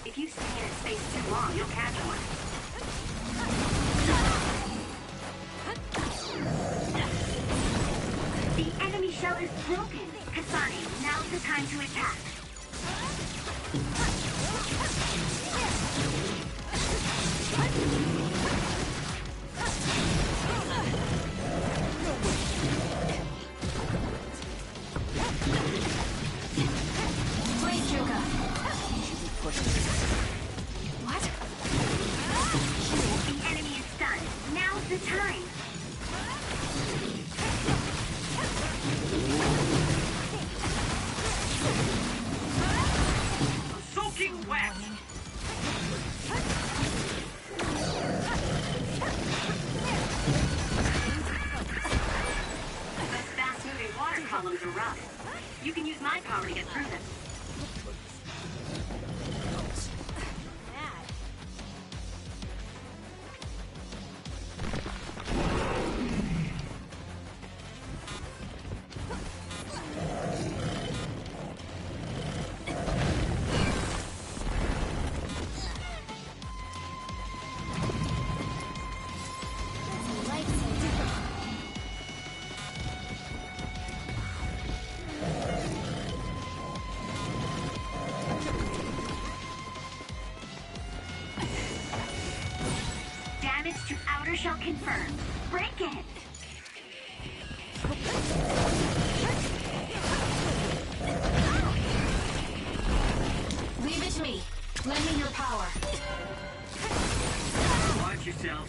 If you stay in its space too long, you'll catch one. The enemy shell is broken. Kasane, now's the time to attack. Please, Kyoka. What? The enemy is stunned. Now's the time. Soaking wet! Those fast-moving water columns are rough. You can use my power to get through them. Damage to outer shell confirmed. Break it! Leave it to me. Lend me your power. Watch yourself.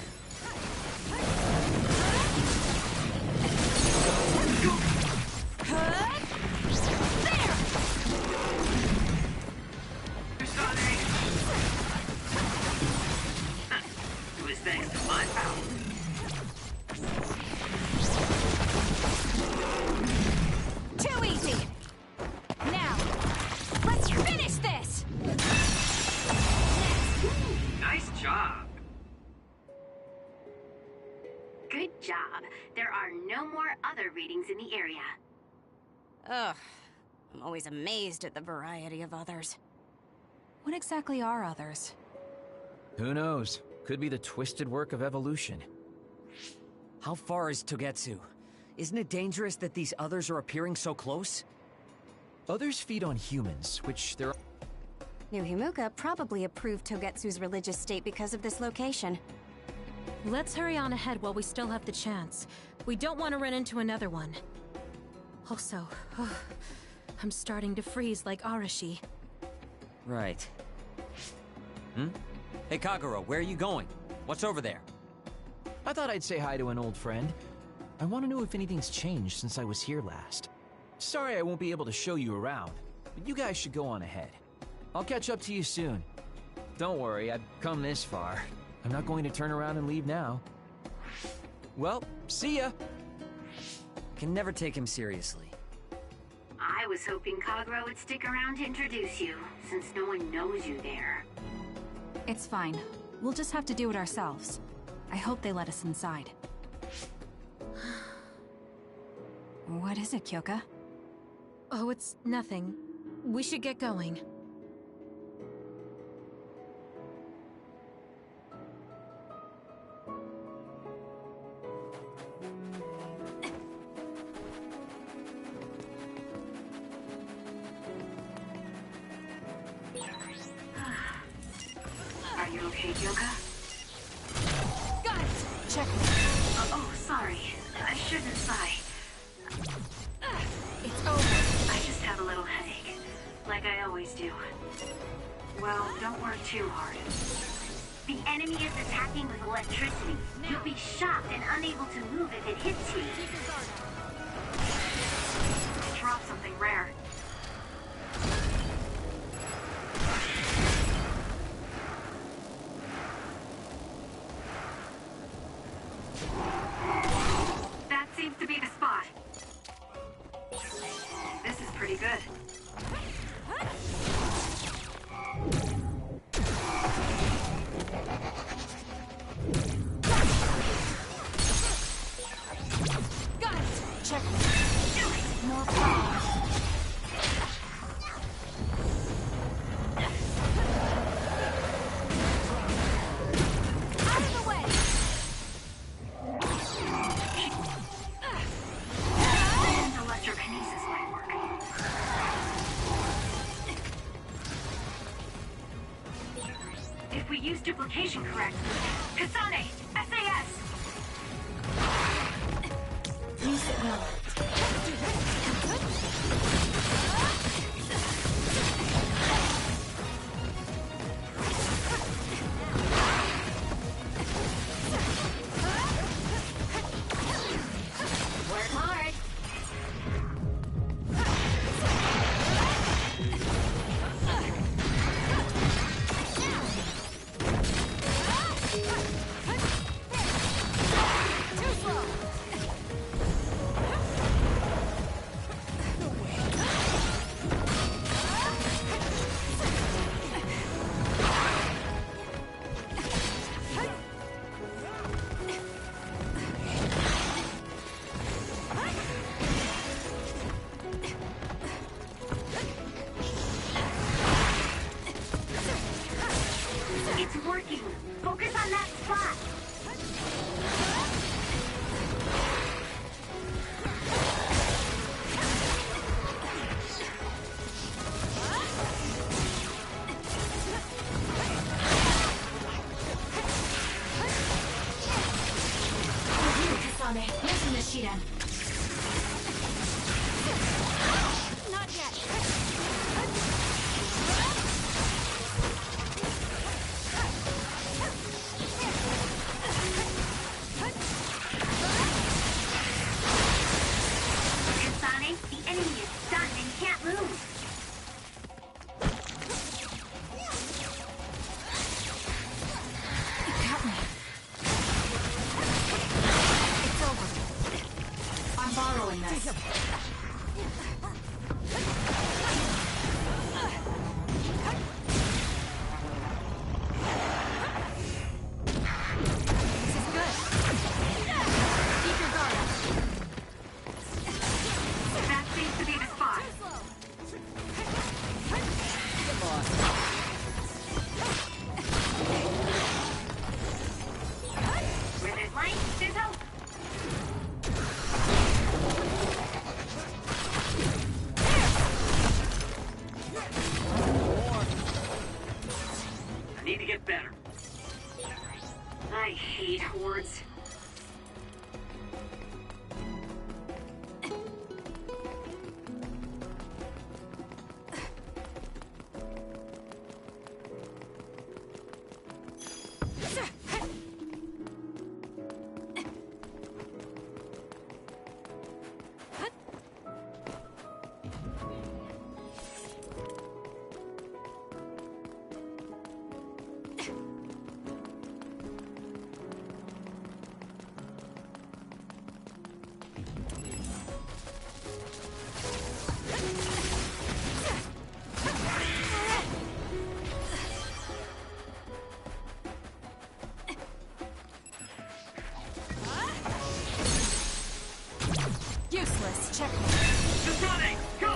It was thanks to my power. Too easy! Now, let's finish this! Nice job. Good job. There are no more other readings in the area. Ugh. I'm always amazed at the variety of others. What exactly are others? Who knows? Could be the twisted work of evolution. How far is Togetsu? Isn't it dangerous that these others are appearing so close? Others feed on humans, which there are... New Himuka probably approved Togetsu's religious state because of this location. Let's hurry on ahead while we still have the chance. We don't want to run into another one. Also, I'm starting to freeze like Arashi. Right. Hey, Kagura, where are you going? What's over there? I thought I'd say hi to an old friend. I want to know if anything's changed since I was here last. Sorry I won't be able to show you around, but you guys should go on ahead. I'll catch up to you soon. Don't worry, I've come this far. I'm not going to turn around and leave now. Well, see ya! Can never take him seriously. I was hoping Kagura would stick around to introduce you, since no one knows you there. It's fine. We'll just have to do it ourselves. I hope they let us inside. What is it, Kyoka? Oh, it's nothing. We should get going. Are you okay, Kyoka? Got it! Check. Oh, sorry. I shouldn't sigh. It's over. I just have a little headache. Like I always do. Well, don't work too hard. The enemy is attacking with electricity. You'll be shocked and unable to move if it hits you. Drop something rare. That seems to be the spot. This is pretty good. Got it! Check. Do it! More If we use duplication correctly, Kasane, SAS! Use it well. Work hard. It's working. Focus on that spot. Kasane, using the Shiren. Not yet. Kasane, the enemy is stunned and can't move. You got me. It's over. I'm borrowing this. This is good. Keep your guard up. That seems to be the spot. Where there's light, there's hope. I need to get better. I hate hordes. Useless. Check me. Kasane, go!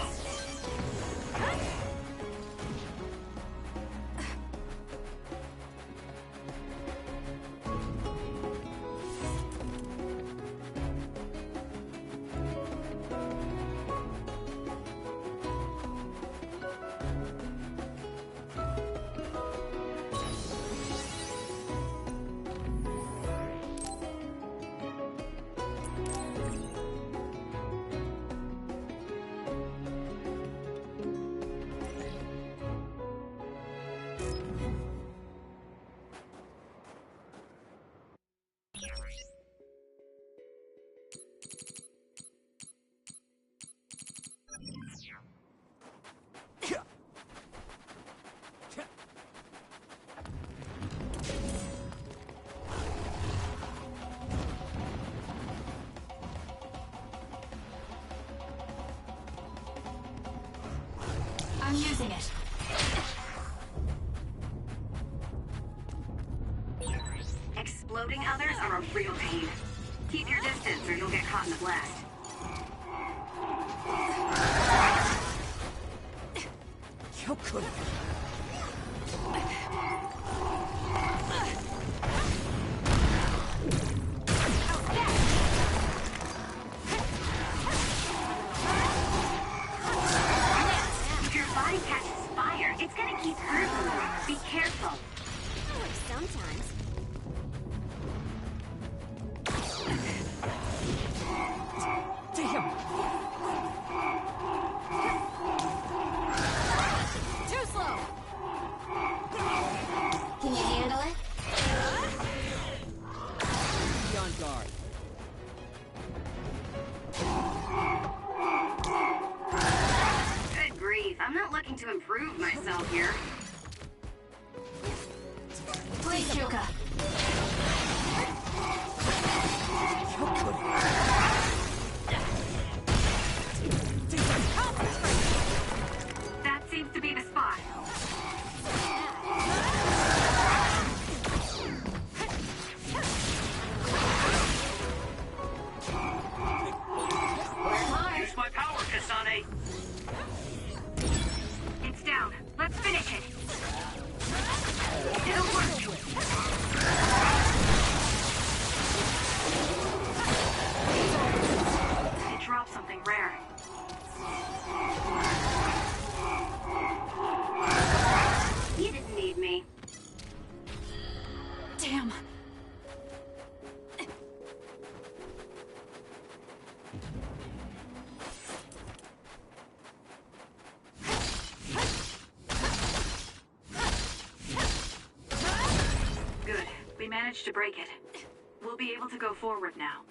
I'm using it. Exploding others are a real pain. Keep your distance or you'll get caught in the blast. If your body catches fire, it's gonna keep hurting you. Be careful. Sometimes. Damn! Too slow! Can you handle it? Be on guard. Good grief, I'm not looking to improve myself here. Please, Kyoka. That seems to be the spot. Use my power, Kasane. It's down. Let's finish it. It'll work. It dropped something rare. You didn't need me. Damn. Good. We managed to break it. We'll be able to go forward now.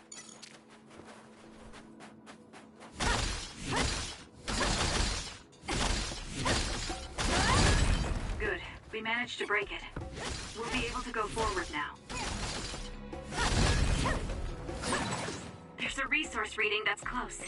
Good. We managed to break it. We'll be able to go forward now. There's a resource reading that's close.